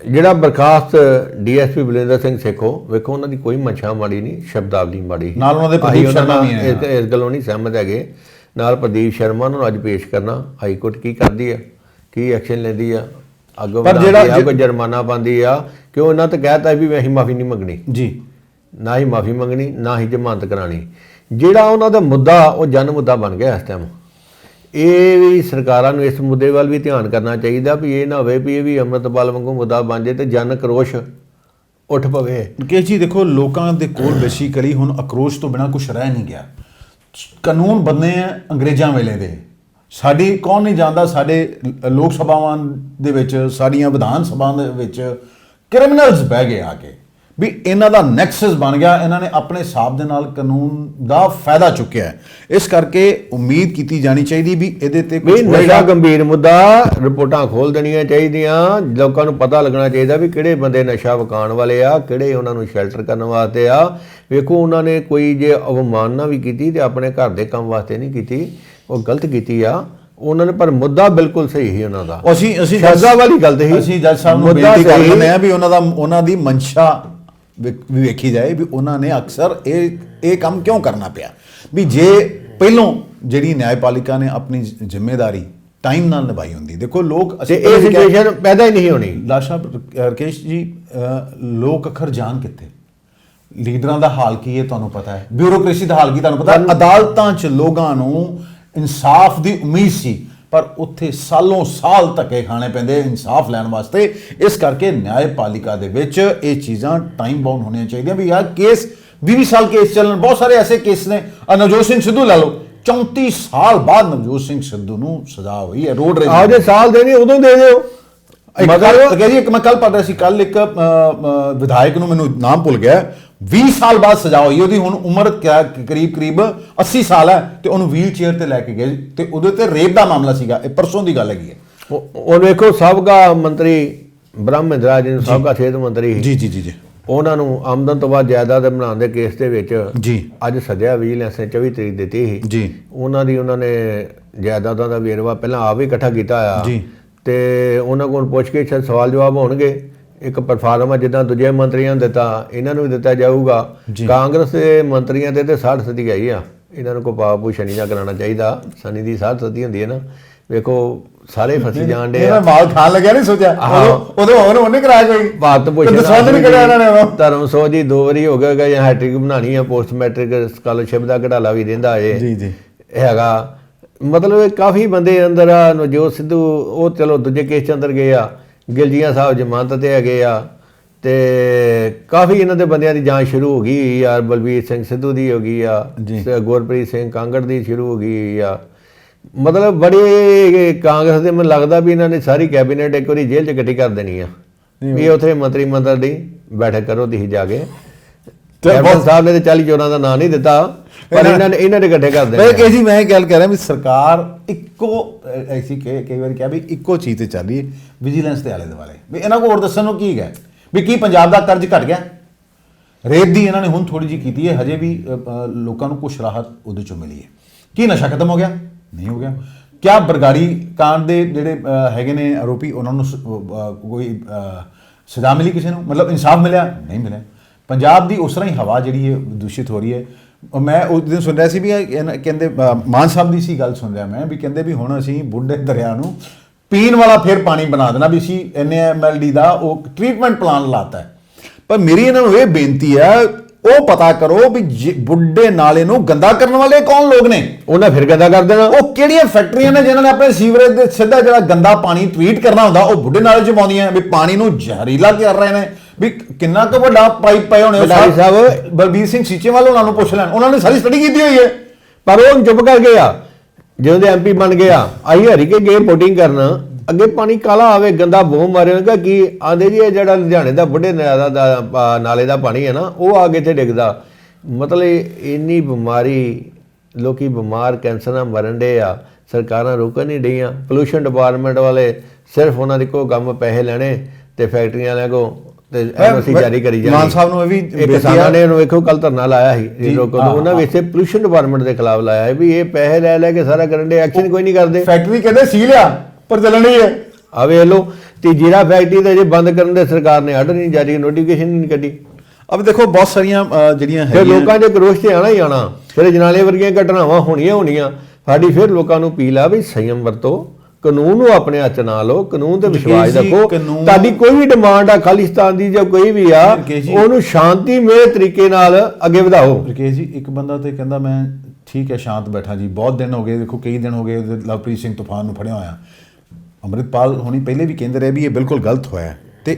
ਜਿਹੜਾ ਬਰਖਾਸਤ DSP ਬਲਵਿੰਦਰ ਸਿੰਘ ਸੇਖੋਂ, ਵੇਖੋ ਉਹਨਾਂ ਦੀ ਕੋਈ ਮਨਸ਼ਾ ਮਾੜੀ ਨਹੀਂ, ਸ਼ਬਦਾਵਲੀ ਮਾੜੀ
ਨਾਲ ਉਹਨਾਂ ਦੇ ਪ੍ਰਦੀਪ ਸ਼ਰਮਾ ਵੀ ਹੈ,
ਇਸ ਗੱਲੋਂ ਨਹੀਂ ਸਹਿਮਤ ਹੈਗੇ। ਨਾਲ ਪ੍ਰਦੀਪ ਸ਼ਰਮਾ ਨੂੰ ਅੱਜ ਪੇਸ਼ ਕਰਨਾ, ਹਾਈ ਕੋਰਟ ਕੀ ਕਰਦੀ ਆ, ਕੀ ਐਕਸ਼ਨ ਲੈਂਦੀ ਆ, ਅੱਗੋਂ ਪਰ ਜਿਹੜਾ ਕੋਈ ਜੁਰਮਾਨਾ ਪਾਉਂਦੀ ਆ, ਕਿਉਂ ਇਹਨਾਂ ਤੇ ਕਹਿਤਾ ਵੀ ਅਸੀਂ ਮਾਫੀ ਨਹੀਂ ਮੰਗਣੀ ਜੀ, ਨਾ ਹੀ ਮਾਫੀ ਮੰਗਣੀ, ਨਾ ਹੀ ਜ਼ਮਾਨਤ ਕਰਾਣੀ। ਜਿਹੜਾ ਉਹਨਾਂ ਦਾ ਮੁੱਦਾ ਉਹ ਜਨ ਮੁੱਦਾ ਬਣ ਗਿਆ ਇਸ ਟਾਈਮ। ਇਹ ਵੀ ਸਰਕਾਰਾਂ ਨੂੰ ਇਸ ਮੁੱਦੇ ਵੱਲ ਵੀ ਧਿਆਨ ਕਰਨਾ ਚਾਹੀਦਾ ਵੀ ਇਹ ਨਾ ਹੋਵੇ ਵੀ ਇਹ ਵੀ ਅੰਮ੍ਰਿਤਪਾਲ ਵਾਂਗੂ ਮੁੱਦਾ ਬਣ ਜਾਏ ਤੇ ਜਨ ਆਕਰੋਸ਼ ਉੱਠ ਪਵੇ।
ਕਿ ਜੀ ਦੇਖੋ, ਲੋਕਾਂ ਦੇ ਕੋਲ ਬੇਸਿਕਲੀ ਹੁਣ ਆਕਰੋਸ਼ ਤੋਂ ਬਿਨਾਂ ਕੁਝ ਰਹਿ ਨਹੀਂ ਗਿਆ। ਕਾਨੂੰਨ ਬਣੇ ਆ ਅੰਗਰੇਜ਼ਾਂ ਵੇਲੇ ਦੇ, ਸਾਡੀ ਕੌਣ ਨਹੀਂ ਜਾਣਦਾ, ਸਾਡੇ ਲੋਕ ਸਭਾਵਾਂ ਦੇ ਵਿੱਚ, ਸਾਡੀਆਂ ਵਿਧਾਨ ਸਭਾਵਾਂ ਦੇ ਵਿੱਚ ਕ੍ਰਿਮੀਨਲਸ ਬਹਿ ਗਏ ਆ ਕੇ, ਵੀ ਇਹਨਾਂ ਦਾ ਨੈਕਸਸ ਬਣ ਗਿਆ। ਇਹਨਾਂ ਨੇ ਆਪਣੇ ਹਿਸਾਬ ਦੇ ਨਾਲ ਕਾਨੂੰਨ ਦਾ ਫਾਇਦਾ ਚੁੱਕਿਆ ਹੈ। ਇਸ ਕਰਕੇ ਉਮੀਦ ਕੀਤੀ ਜਾਣੀ ਚਾਹੀਦੀ ਵੀ ਇਹਦੇ ਤੇ
ਕੋਈ ਨਸ਼ਾ ਗੰਭੀਰ ਮੁੱਦਾ, ਰਿਪੋਰਟਾਂ ਖੋਲ ਦੇਣੀਆਂ ਚਾਹੀਦੀਆਂ, ਲੋਕਾਂ ਨੂੰ ਪਤਾ ਲੱਗਣਾ ਚਾਹੀਦਾ ਵੀ ਕਿਹੜੇ ਬੰਦੇ ਨਸ਼ਾ ਵਿਕਾਉਣ ਵਾਲੇ ਆ, ਕਿਹੜੇ ਉਹਨਾਂ ਨੂੰ ਸ਼ੈਲਟਰ ਕਰਨ ਵਾਸਤੇ ਆ। ਵੇਖੋ, ਉਹਨਾਂ ਨੇ ਕੋਈ ਜੇ ਅਵਮਾਨਨਾ ਵੀ ਕੀਤੀ ਤੇ ਆਪਣੇ ਘਰ ਦੇ ਕੰਮ ਵਾਸਤੇ ਨਹੀਂ ਕੀਤੀ, ਉਹ ਗਲਤ ਕੀਤੀ ਆ ਉਹਨਾਂ ਨੇ, ਪਰ ਮੁੱਦਾ ਬਿਲਕੁਲ ਸਹੀ ਸੀ ਉਹਨਾਂ ਦਾ। ਅਸੀਂ ਸ਼ਰਜ਼ਾ ਵਾਲੀ ਗੱਲ ਤੇ
ਅਸੀਂ ਜੱਜ ਸਾਹਿਬ ਨੂੰ ਬੇਨਤੀ ਕਰ ਰਹੇ ਹਾਂ ਵੀ ਉਹਨਾਂ ਦੀ ਮਨਸ਼ਾ ਵੀ ਵੇਖੀ ਜਾਏ, ਵੀ ਉਹਨਾਂ ਨੇ ਅਕਸਰ ਇਹ ਕੰਮ ਕਿਉਂ ਕਰਨਾ ਪਿਆ। ਵੀ ਜੇ ਪਹਿਲੋਂ ਜਿਹੜੀ ਨਿਆਂਪਾਲਿਕਾ ਨੇ ਆਪਣੀ ਜ਼ਿੰਮੇਵਾਰੀ ਟਾਈਮ ਨਾਲ ਨਿਭਾਈ ਹੁੰਦੀ, ਦੇਖੋ ਲੋਕ
ਇਹ ਸਿਚੁਏਸ਼ਨ ਪੈਦਾ ਹੀ ਨਹੀਂ ਹੋਣੀ।
ਲਾਸ਼ਾ ਰਕੇਸ਼ ਜੀ, ਲੋਕ ਅਖਰ ਜਾਣ ਕਿੱਥੇ, ਲੀਡਰਾਂ ਦਾ ਹਾਲ ਕੀ ਹੈ ਤੁਹਾਨੂੰ ਪਤਾ ਹੈ, ਬਿਊਰੋਕ੍ਰੇਸੀ ਦਾ ਹਾਲ ਕੀ ਤੁਹਾਨੂੰ ਪਤਾ ਹੈ। ਅਦਾਲਤਾਂ 'ਚ ਲੋਕਾਂ ਨੂੰ ਇਨਸਾਫ ਦੀ ਉਮੀਦ ਸੀ, ਪਰ ਉੱਥੇ ਸਾਲੋਂ ਸਾਲ ਧੱਕੇ ਖਾਣੇ ਪੈਂਦੇ ਇਨਸਾਫ ਲੈਣ ਵਾਸਤੇ। ਇਸ ਕਰਕੇ ਨਿਆਂਪਾਲਿਕਾ ਦੇ ਵਿੱਚ ਇਹ ਚੀਜ਼ਾਂ ਟਾਈਮ ਬਾਉਂਡ ਹੋਣੀਆਂ ਚਾਹੀਦੀਆਂ ਵੀ ਯਾਰ ਕੇਸ 20 ਸਾਲ ਕੇਸ ਚੱਲਣ। ਬਹੁਤ ਸਾਰੇ ਐਸੇ ਕੇਸ ਨੇ। ਨਵਜੋਤ ਸਿੰਘ ਸਿੱਧੂ ਲੈ ਲਓ, 34 ਸਾਲ ਬਾਅਦ ਨਵਜੋਤ ਸਿੰਘ ਸਿੱਧੂ ਨੂੰ ਸਜ਼ਾ ਹੋਈ ਹੈ ਰੋਡ ਰੇਜ।
ਆਹ ਜੇ ਸਾਲ ਦੇ ਨਹੀਂ ਉਦੋਂ ਦੇ ਦਿਓ।
ਇੱਕ ਮੈਂ ਕੱਲ ਪੜ੍ਹ ਰਿਹਾ ਸੀ, ਕੱਲ ਇੱਕ ਵਿਧਾਇਕ ਨੂੰ ਮੈਨੂੰ ਨਾਮ ਭੁੱਲ ਗਿਆ, 20 ਸਾਲ ਬਾਅਦ ਸਜ਼ਾ ਹੋਈ। ਉਹਦੀ ਹੁਣ ਉਮਰ ਕਰੀਬ 80 ਸਾਲ ਹੈ ਤੇ ਉਹਨੂੰ ਵੀਲ ਚੇਅਰ ਤੇ ਲੈ ਕੇ ਗਏ ਤੇ ਉਹਦੇ ਤੇ ਰੇਪ ਦਾ ਮਾਮਲਾ ਸੀਗਾ। ਇਹ ਪਰਸੋਂ ਦੀ ਗੱਲ ਹੈਗੀ ਹੈ।
ਉਹ ਵੇਖੋ ਸਾਬਕਾ ਮੰਤਰੀ ਬ੍ਰਹਮ ਮਹਿੰਦਰਾ ਜੀ ਨੂੰ, ਸਾਬਕਾ ਸਿਹਤ ਮੰਤਰੀ
ਜੀ
ਉਹਨਾਂ ਨੂੰ ਆਮਦਨ ਤੋਂ ਬਾਅਦ ਜਾਇਦਾਦ ਬਣਾਉਣ ਦੇ ਕੇਸ ਦੇ ਵਿੱਚ
ਜੀ
ਅੱਜ ਸਜ਼ਾ ਵਿਜੀਲੈਂਸ ਨੇ 24 ਤਰੀਕ ਦਿੱਤੀ ਸੀ
ਜੀ।
ਉਹਨਾਂ ਨੇ ਜਾਇਦਾਦਾਂ ਦਾ ਵੇਰਵਾ ਪਹਿਲਾਂ ਆਪ ਹੀ ਇਕੱਠਾ ਕੀਤਾ ਆ
ਜੀ ਤੇ
ਉਹਨਾਂ ਕੋਲ ਪੁੱਛ ਕੇ ਸ਼ਾਇਦ ਸਵਾਲ ਜਵਾਬ ਹੋਣਗੇ। ਇੱਕ ਪਲਟਫਾਰਮ ਆ ਜਿੱਦਾਂ ਦੂਜੇ ਮੰਤਰੀਆਂ ਨੂੰ ਦਿੱਤਾ, ਇਹਨਾਂ ਨੂੰ ਵੀ ਦਿੱਤਾ ਜਾਊਗਾ। ਕਾਂਗਰਸ ਦੇ ਮੰਤਰੀਆਂ ਤੇ 60 ਸਦੀ ਆਈ ਆ, ਇਹਨਾਂ ਨੂੰ ਕੋਈ ਪਾਪ ਪੂਛ ਨਹੀਂ ਨਾ ਕਰਾਉਣਾ ਚਾਹੀਦਾ। ਸਨੀ ਦੀ 60 ਸਦੀ ਹੁੰਦੀ ਹੈ ਨਾ, ਵੇਖੋ ਸਾਰੇ ਫਸੀ ਜਾਣ ਡੇ ਆ।
ਮਾਲ ਖਾਣ ਲੱਗਿਆ ਨਹੀਂ ਸੋਚਿਆ ਉਦੋਂ ਹੋਰ ਉਹਨੇ ਕਰਾਇਆ ਕੋਈ
ਭਾਰਤ ਭੂਸ਼ਣ
ਨਹੀਂ ਕਰਿਆ ਇਹਨਾਂ ਨੇ।
ਧਰਮ ਸੋਚ ਜੀ 2 ਵਾਰੀ ਹੋ ਗਿਆ ਜਾਂ ਹੈਟ੍ਰਿਕ ਬਣਾਉਣੀ ਆ, ਪੋਸਟ ਮੈਟ੍ਰਿਕ ਸਕਾਲਰਸ਼ਿਪ ਦਾ ਘਟਾਲਾ ਵੀ ਦਿੰਦਾ ਏ
ਜੀ
ਹੈਗਾ। ਮਤਲਬ ਕਾਫੀ ਬੰਦੇ ਅੰਦਰ ਆ। ਨਵਜੋਤ ਸਿੱਧੂ ਉਹ ਚਲੋ ਦੂਜੇ ਕੇਸ 'ਚ ਅੰਦਰ ਗਏ ਆ, ਗਿਲਜੀਆਂ ਸਾਹਿਬ ਜ਼ਮਾਨਤ ਤੇ ਹੈਗੇ ਆ, ਤੇ ਕਾਫੀ ਇਹਨਾਂ ਦੇ ਬੰਦਿਆਂ ਦੀ ਜਾਂਚ ਸ਼ੁਰੂ ਹੋ ਗਈ ਯਾਰ। ਬਲਬੀਰ ਸਿੰਘ ਸਿੱਧੂ ਦੀ ਹੋ ਗਈ ਆ, ਗੁਰਪ੍ਰੀਤ ਸਿੰਘ ਕਾਂਗੜ ਦੀ ਸ਼ੁਰੂ ਹੋ ਗਈ ਆ। ਮਤਲਬ ਬੜੇ ਕਾਂਗਰਸ ਦੇ ਮੈਨੂੰ ਲੱਗਦਾ ਵੀ ਇਹਨਾਂ ਨੇ ਸਾਰੀ ਕੈਬਨਿਟ ਇੱਕ ਵਾਰੀ ਜੇਲ੍ਹ 'ਚ ਇਕੱਠੀ ਕਰ ਦੇਣੀ ਆ ਵੀ ਉੱਥੇ ਮੰਤਰੀ ਮੰਡਲ ਦੀ ਬੈਠਕ ਕਰੋ ਤੁਸੀਂ ਜਾ ਕੇ। ਕੈਪਟਨ ਸਾਹਿਬ ਨੇ ਤੇ 40 ਚੋਰਾਂ ਦਾ ਨਾਂ ਨਹੀਂ ਦਿੱਤਾ, ਪਰ ਇਹਨਾਂ ਨੇ ਇਕੱਠੇ ਕਰ ਦੇਣੇ।
ਜੀ ਮੈਂ ਗੱਲ ਕਰ ਰਿਹਾ ਵੀ ਸਰਕਾਰ ਇੱਕੋ ਐਸੀ ਕਈ ਵਾਰੀ ਕਿਹਾ ਵੀ ਇੱਕੋ ਚੀਜ਼ ਤੇ ਚੱਲ ਰਹੀ ਹੈ, ਵਿਜੀਲੈਂਸ ਦੇ ਆਲੇ ਦੁਆਲੇ। ਵੀ ਇਹਨਾਂ ਕੋਲ ਹੋਰ ਦੱਸਣ ਨੂੰ ਕੀ ਹੈ ਵੀ ਕੀ ਪੰਜਾਬ ਦਾ ਕਰਜ਼ ਘਟ ਗਿਆ? ਰੇਤ ਦੀ ਇਹਨਾਂ ਨੇ ਹੁਣ ਥੋੜੀ ਜਿਹੀ ਕੀਤੀ ਹੈ, ਹਜੇ ਵੀ ਲੋਕਾਂ ਨੂੰ ਕੁਛ ਰਾਹਤ ਉਹਦੇ ਚੋਂ ਮਿਲੀ ਹੈ। ਕੀ ਨਸ਼ਾ ਖਤਮ ਹੋ ਗਿਆ? ਨਹੀਂ ਹੋ ਗਿਆ। ਕਿਆ ਬਰਗਾੜੀ ਕਾਂਡ ਦੇ ਜਿਹੜੇ ਹੈਗੇ ਨੇ ਆਰੋਪੀ, ਉਹਨਾਂ ਨੂੰ ਕੋਈ ਸਜ਼ਾ ਮਿਲੀ ਕਿਸੇ ਨੂੰ? ਮਤਲਬ ਇਨਸਾਫ ਮਿਲਿਆ? ਨਹੀਂ ਮਿਲਿਆ। ਪੰਜਾਬ ਦੀ ਉਸ ਤਰ੍ਹਾਂ ਹੀ ਹਵਾ ਜਿਹੜੀ ਹੈ ਦੂਸ਼ਿਤ ਹੋ ਰਹੀ ਹੈ। ਮੈਂ ਉਸ ਦਿਨ ਸੁਣ ਰਿਹਾ ਸੀ ਵੀ ਕਹਿੰਦੇ ਮਾਨ ਸਾਹਿਬ ਦੀ ਸੀ ਗੱਲ ਸੁਣ ਰਿਹਾ ਮੈਂ, ਵੀ ਕਹਿੰਦੇ ਵੀ ਹੁਣ ਅਸੀਂ ਬੁੱਢੇ ਦਰਿਆ ਨੂੰ ਪੀਣ ਵਾਲਾ ਫਿਰ ਪਾਣੀ ਬਣਾ ਦੇਣਾ, ਵੀ ਅਸੀਂ NMLD ਦਾ ਉਹ ਟ੍ਰੀਟਮੈਂਟ ਪਲਾਨ ਲਾਤਾ ਹੈ। ਪਰ ਮੇਰੀ ਇਹਨਾਂ ਨੂੰ ਇਹ ਬੇਨਤੀ ਹੈ, ਉਹ ਪਤਾ ਕਰੋ ਵੀ ਬੁੱਢੇ ਨਾਲੇ ਨੂੰ ਗੰਦਾ ਕਰਨ ਵਾਲੇ ਕੌਣ ਲੋਕ ਨੇ।
ਉਹਨਾਂ ਫਿਰ ਗੰਦਾ ਕਰ ਦੇਣਾ।
ਉਹ ਕਿਹੜੀਆਂ ਫੈਕਟਰੀਆਂ ਨੇ ਜਿਨ੍ਹਾਂ ਨੇ ਆਪਣੇ ਸੀਵਰੇਜ ਦੇ ਸਿੱਧਾ ਜਿਹੜਾ ਗੰਦਾ ਪਾਣੀ ਟ੍ਰੀਟ ਕਰਨਾ ਹੁੰਦਾ ਉਹ ਬੁੱਢੇ ਨਾਲੇ 'ਚ ਪਾਉਂਦੀਆਂ, ਵੀ ਪਾਣੀ ਨੂੰ ਜ਼ਹਿਰੀਲਾ ਕਰ ਰਹੇ ਨੇ। ਵੀ ਕਿੰਨਾ ਕੁ ਵੱਡਾ ਪਾਈਪ ਪਏ ਹੋਣੇ ਸਾਹਿਬ। ਬਲਬੀਰ ਸਿੰਘ ਸੀਚੇਵਾਲ ਉਹਨਾਂ ਨੂੰ ਪੁੱਛ ਲੈਣ, ਉਹਨਾਂ ਨੇ ਸਾਰੀ ਸਟੱਡੀ ਕੀਤੀ ਹੋਈ ਹੈ।
ਪਰ ਉਹ ਚੁੱਪ ਕਰ ਗਏ ਆ। ਜਦੋਂ ਦੇ MP ਬਣ ਗਏ ਆ, ਆਈ ਹਰੀ ਕੇ ਗਏ ਵੋਟਿੰਗ ਕਰਨ, ਅੱਗੇ ਪਾਣੀ ਕਾਲਾ ਆਵੇ ਗੰਦਾ ਬੋਮ ਮਾਰੇ ਹੋਣਗਾ ਕੀ ਆਂਦੇ ਜੀ ਇਹ ਜਿਹੜਾ ਲੁਧਿਆਣੇ ਦਾ ਬੁੱਢੇ ਨਾਲੇ ਦਾ ਪਾਣੀ ਹੈ ਨਾ, ਉਹ ਆ ਕੇ ਇੱਥੇ ਡਿੱਗਦਾ। ਮਤਲਬ ਇੰਨੀ ਬਿਮਾਰੀ, ਲੋਕੀ ਬਿਮਾਰ ਕੈਂਸਰ ਨਾਲ ਮਰਨ ਡੇ ਆ, ਸਰਕਾਰਾਂ ਰੋਕਣ ਨਹੀਂ ਡਈਆਂ। ਪੋਲੂਸ਼ਨ ਡਿਪਾਰਟਮੈਂਟ ਵਾਲੇ ਸਿਰਫ ਉਹਨਾਂ ਦੇ ਕੋਈ ਕੰਮ ਪੈਸੇ ਲੈਣੇ ਤੇ ਫੈਕਟਰੀਆਂ ਵਾਲਿਆਂ ਕੋ ਤੇ NOC ਜਾਰੀ ਕਰੀ ਜਾਣੀ।
ਮਾਨ ਸਾਹਿਬ ਨੂੰ ਇਹ ਵੀ
ਕਿਸਾਨਾਂ ਨੇ ਉਹਨੂੰ ਵੇਖੋ ਕੱਲ ਧਰਨਾ ਲਾਇਆ ਸੀ ਉਹਨਾਂ ਵਿੱਚ ਪੋਲੂਸ਼ਨ ਡਿਪਾਰਟਮੈਂਟ ਦੇ ਖਿਲਾਫ ਲਾਇਆ ਵੀ ਇਹ ਪੈਸੇ ਲੈ ਕੇ ਸਾਰਾ ਕਰਨ ਦੇ, ਐਕਸ਼ਨ ਕੋਈ ਨਹੀਂ ਕਰਦੇ।
ਫੈਕਟਰੀ ਕਹਿੰਦੇ ਸੀ ਲਿਆ ਪਰ ਚੱਲਣੀ ਹੈ।
ਆ ਵੇਖ ਲਓ ਤੇ ਜੀਰਾ ਫੈਕਟਰੀ ਦਾ ਜੇ ਬੰਦ ਕਰਨ ਦੇ ਸਰਕਾਰ ਨੇ ਆਰਡਰ ਨਹੀਂ ਜਾਰੀ, ਨੋਟੀਫਿਕੇਸ਼ਨ ਨਹੀਂ ਕੱਢੀ।
ਅਬ ਦੇਖੋ ਬਹੁਤ ਸਾਰੀਆਂ ਜਿਹੜੀਆਂ
ਫਿਰ ਲੋਕਾਂ ਦੇ ਕਰੋਸ਼ ਤੇ ਆਣਾ ਹੀ ਆਣਾ, ਫਿਰ ਜਨਾਲੇ ਵਰਗੀਆਂ ਘਟਨਾਵਾਂ ਹੋਣੀਆਂ। ਸਾਡੀ ਫਿਰ ਲੋਕਾਂ ਨੂੰ ਅਪੀਲ ਆ ਵੀ ਸੰਯਮ ਵਰਤੋ, ਕਾਨੂੰਨ ਨੂੰ ਆਪਣੇ ਹੱਥ ਨਾ ਲਓ, ਕਾਨੂੰਨ ਤੇ ਵਿਸ਼ਵਾਸ ਰੱਖੋ। ਤੁਹਾਡੀ ਕੋਈ ਵੀ ਡਿਮਾਂਡ ਆ ਖਾਲਿਸਤਾਨ ਦੀ ਜਾਂ ਕੋਈ ਵੀ ਆ, ਉਹਨੂੰ ਸ਼ਾਂਤੀਮਈ ਤਰੀਕੇ ਨਾਲ ਅੱਗੇ ਵਧਾਓ।
ਰਕੇਸ਼ ਜੀ, ਇੱਕ ਬੰਦਾ ਤੇ ਕਹਿੰਦਾ ਮੈਂ ਠੀਕ ਹੈ ਸ਼ਾਂਤ ਬੈਠਾ ਜੀ, ਬਹੁਤ ਦਿਨ ਹੋ ਗਏ, ਦੇਖੋ ਕਈ ਦਿਨ ਹੋ ਗਏ ਲਵਪ੍ਰੀਤ ਸਿੰਘ ਤੂਫਾਨ ਨੂੰ ਫੜਿਆ ਹੋਇਆ। ਅੰਮ੍ਰਿਤਪਾਲ ਹੋਣੀ ਪਹਿਲੇ ਵੀ ਕਹਿੰਦੇ ਰਹੇ ਵੀ ਇਹ ਬਿਲਕੁਲ ਗਲਤ ਹੋਇਆ, ਤੇ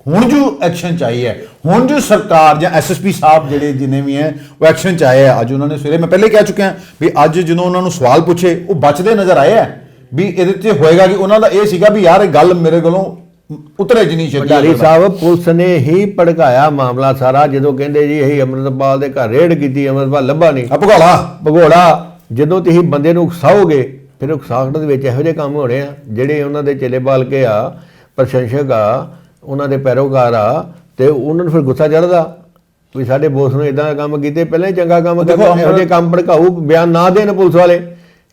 ਹੁਣ ਜੋ ਐਕਸ਼ਨ ਚਾਹੀਏ, ਹੁਣ ਜੋ ਸਰਕਾਰ ਜਾਂ SSP ਸਾਹਿਬ ਜਿਹੜੇ ਜਿੰਨੇ ਵੀ ਹੈ ਉਹ ਐਕਸ਼ਨ ਚਾਹੇ ਆ। ਅੱਜ ਉਹਨਾਂ ਨੇ ਸਵੇਰੇ, ਮੈਂ ਪਹਿਲੇ ਕਹਿ ਚੁੱਕਿਆ ਵੀ ਅੱਜ ਜਦੋਂ ਉਹਨਾਂ ਨੂੰ ਸਵਾਲ ਪੁੱਛੇ ਉਹ ਬਚਦੇ ਨਜ਼ਰ ਆਏ ਆ ਵੀ ਇਹਦੇ 'ਚ ਹੋਏਗਾ ਕਿ ਉਹਨਾਂ ਦਾ ਇਹ ਸੀਗਾ ਵੀ ਯਾਰ ਇਹ ਗੱਲ ਮੇਰੇ ਕੋਲੋਂ ਉਤਰੇ ਜਿੰਨੀ ਛੇਤੀ।
ਭੰਡਾਰੀ ਸਾਹਿਬ, ਪੁਲਿਸ ਨੇ ਹੀ ਭੜਕਾਇਆ ਮਾਮਲਾ ਸਾਰਾ ਜਦੋਂ ਕਹਿੰਦੇ ਜੀ ਇਹ ਅੰਮ੍ਰਿਤਪਾਲ ਦੇ ਘਰ ਰੇਡ ਕੀਤੀ, ਅੰਮ੍ਰਿਤਪਾਲ ਲੱਭਾ ਨਹੀਂ। ਭਗੌੜਾ ਜਦੋਂ ਤੁਸੀਂ ਬੰਦੇ ਨੂੰ ਉਕਸਾਓਗੇ ਫਿਰ ਉਕਸਾਹਟ ਦੇ ਵਿੱਚ ਇਹੋ ਜਿਹੇ ਕੰਮ ਹੋਣੇ ਆ ਜਿਹੜੇ ਉਹਨਾਂ ਦੇ ਚੇਲੇ ਬਾਲ ਕੇ ਆ, ਪ੍ਰਸ਼ੰਸਕ ਆ, ਉਹਨਾਂ ਦੇ ਪੈਰੋਕਾਰ ਆ, ਤੇ ਉਹਨਾਂ ਨੂੰ ਫਿਰ ਗੁੱਸਾ ਚੜ੍ਹਦਾ ਵੀ ਸਾਡੇ ਬੋਸ ਨੂੰ ਇਦਾਂ ਕੰਮ ਕੀਤੇ, ਪਹਿਲਾਂ ਹੀ ਚੰਗਾ ਕੰਮ ਕਰਦੇ। ਇਹੋ ਜਿਹੇ ਕੰਮ ਭੜਕਾਊ ਬਿਆਨ ਨਾ ਦੇਣ ਪੁਲਿਸ ਵਾਲੇ,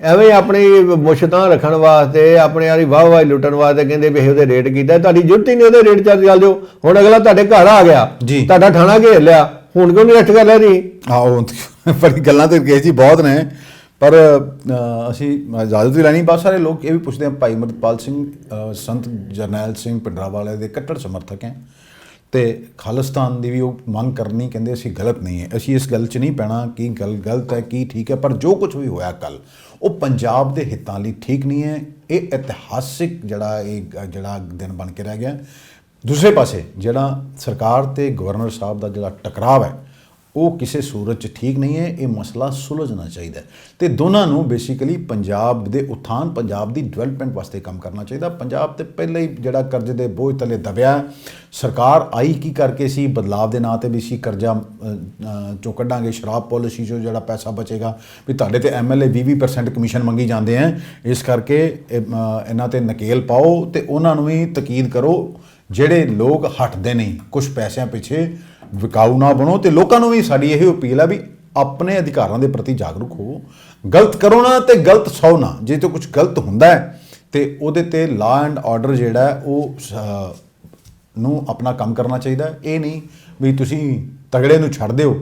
ਐਵੇਂ ਆਪਣੀ ਮੁਸ਼ਤਾਂ ਰੱਖਣ ਵਾਸਤੇ, ਆਪਣੇ ਵਾਲੀ ਵਾਹ ਲੁੱਟਣ ਵਾਸਤੇ ਕਹਿੰਦੇ ਵੀ ਉਹਦੇ ਰੇਡ ਕੀਤਾ। ਤੁਹਾਡੀ ਜ਼ਰੂਰਤ ਹੀ ਨਹੀਂ ਉਹਦੇ ਰੇਡ ਚੱਲ ਜਾਓ। ਹੁਣ ਅਗਲਾ ਤੁਹਾਡੇ ਘਰ ਆ ਗਿਆ, ਤੁਹਾਡਾ ਥਾਣਾ ਘੇਰ ਲਿਆ, ਹੁਣ ਕਿਉਂ ਨਹੀਂ ਅਰੈਸਟ ਕਰ ਲਿਆ ਜੀ?
ਪਰ ਗੱਲਾਂ ਤੇ ਗਏ ਜੀ ਬਹੁਤ ਨੇ, ਪਰ ਅਸੀਂ ਇਜਾਜ਼ਤ ਵੀ ਲੈਣੀ। ਬਹੁਤ ਸਾਰੇ ਲੋਕ ਇਹ ਵੀ ਪੁੱਛਦੇ ਆ, ਭਾਈ ਅਮਰਤਪਾਲ ਸਿੰਘ ਸੰਤ ਜਰਨੈਲ ਸਿੰਘ ਭਿੰਡਰਾਂਵਾਲੇ ਦੇ ਕੱਟੜ ਸਮਰਥਕ ਹੈ ਤੇ ਖਾਲਿਸਤਾਨ ਦੀ ਵੀ ਉਹ ਮੰਗ ਕਰਨੀ, ਕਹਿੰਦੇ ਅਸੀਂ ਗਲਤ ਨਹੀਂ ਹੈ। ਅਸੀਂ ਇਸ ਗੱਲ 'ਚ ਨਹੀਂ ਪੈਣਾ ਕਿ ਗੱਲ ਗਲਤ ਹੈ ਕੀ ਠੀਕ ਹੈ, ਪਰ ਜੋ ਕੁਝ ਵੀ ਹੋਇਆ ਕੱਲ ਉਹ ਪੰਜਾਬ ਦੇ ਹਿੱਤਾਂ ਲਈ ਠੀਕ ਨਹੀਂ ਹੈ। ਇਹ ਇਤਿਹਾਸਿਕ ਜਿਹੜਾ ਦਿਨ ਬਣ ਕੇ ਰਹਿ ਗਿਆ। ਦੂਸਰੇ ਪਾਸੇ ਜਿਹੜਾ ਸਰਕਾਰ ਤੇ ਗਵਰਨਰ ਸਾਹਿਬ ਦਾ ਜਿਹੜਾ ਟਕਰਾਵ ਹੈ ਉਹ ਕਿਸੇ ਸੂਰਤ 'ਚ ਠੀਕ ਨਹੀਂ ਹੈ। ਇਹ ਮਸਲਾ ਸੁਲਝਣਾ ਚਾਹੀਦਾ ਤੇ ਦੋਨਾਂ ਨੂੰ ਬੇਸਿਕਲੀ ਪੰਜਾਬ ਦੇ ਉਥਾਨ, ਪੰਜਾਬ ਦੀ ਡਿਵੈਲਪਮੈਂਟ ਵਾਸਤੇ ਕੰਮ ਕਰਨਾ ਚਾਹੀਦਾ। ਪੰਜਾਬ ਤੇ ਪਹਿਲਾਂ ਹੀ ਜਿਹੜਾ ਕਰਜ਼ੇ ਦੇ ਬੋਝ ਥੱਲੇ ਦਬਿਆ, ਸਰਕਾਰ ਆਈ ਕੀ ਕਰਕੇ ਸੀ, ਬਦਲਾਵ ਦੇ ਨਾਂ ਤੇ ਵੀ ਸੀ ਕਰਜ਼ਾ ਚੋਂ ਕੱਢਾਂਗੇ, ਸ਼ਰਾਬ ਪਾਲਿਸੀ 'ਚੋਂ ਜਿਹੜਾ ਪੈਸਾ ਬਚੇਗਾ, ਵੀ ਤੁਹਾਡੇ ਤੇ MLA 20% ਕਮਿਸ਼ਨ ਮੰਗੀ ਜਾਂਦੇ ਆ, ਇਸ ਕਰਕੇ ਇਹਨਾਂ ਤੇ ਨਕੇਲ ਪਾਓ ਤੇ ਉਹਨਾਂ ਨੂੰ ਵੀ ਤਕੀਦ ਕਰੋ ਜਿਹੜੇ ਲੋਕ ਹਟਦੇ ਨਹੀਂ ਕੁਝ ਪੈਸਿਆਂ ਪਿੱਛੇ ਵਿਕਾਊ ਨਾ ਬਣੋ। ਤੇ ਲੋਕਾਂ ਨੂੰ ਵੀ ਸਾਡੀ ਇਹ ਅਪੀਲ ਹੈ ਵੀ ਆਪਣੇ ਅਧਿਕਾਰਾਂ ਦੇ ਪ੍ਰਤੀ ਜਾਗਰੂਕ ਹੋਵੋ, ਗਲਤ ਕਰੋ ਨਾ ਤੇ ਗਲਤ ਸਹੋ ਨਾ। ਜੇ ਤੇ ਕੁਝ ਗਲਤ ਹੁੰਦਾ ਹੈ ਤੇ ਉਹਦੇ ਤੇ ਲਾ ਐਂਡ ਆਰਡਰ ਜਿਹੜਾ ਹੈ ਉਹ ਨੂੰ ਆਪਣਾ ਕੰਮ ਕਰਨਾ ਚਾਹੀਦਾ ਹੈ। ਇਹ ਨਹੀਂ ਵੀ ਤੁਸੀਂ ਤਗੜੇ ਨੂੰ ਛੱਡ ਦਿਓ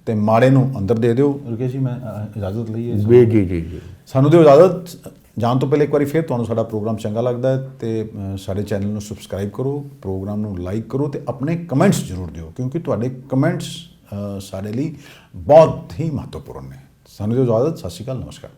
ਤੇ ਮਾੜੇ ਨੂੰ ਅੰਦਰ ਦੇ ਦਿਓ। ਰੁਕੇਸ਼ ਜੀ, ਮੈਂ ਇਜਾਜ਼ਤ ਲਈ ਹੈ
ਜੀ
ਸਾਨੂੰ ਦਿਓ ਇਜਾਜ਼ਤ। ਜਾਣ ਤੋਂ ਪਹਿਲੇ ਇੱਕ ਵਾਰੀ ਫਿਰ ਤੁਹਾਨੂੰ ਸਾਡਾ ਪ੍ਰੋਗਰਾਮ ਚੰਗਾ ਲੱਗਦਾ ਹੈ ਤੇ ਸਾਡੇ ਚੈਨਲ ਨੂੰ ਸਬਸਕ੍ਰਾਈਬ ਕਰੋ, ਪ੍ਰੋਗਰਾਮ ਨੂੰ ਲਾਈਕ ਕਰੋ ਤੇ ਆਪਣੇ ਕਮੈਂਟਸ ਜ਼ਰੂਰ ਦਿਓ, ਕਿਉਂਕਿ ਤੁਹਾਡੇ ਕਮੈਂਟਸ ਸਾਡੇ ਲਈ ਬਹੁਤ ਹੀ ਮਹੱਤਵਪੂਰਨ ਨੇ। ਸਾਨੂੰ ਦਿਓ ਇਜਾਜ਼ਤ। ਸਤਿ ਸ਼੍ਰੀ ਅਕਾਲ, ਨਮਸਕਾਰ।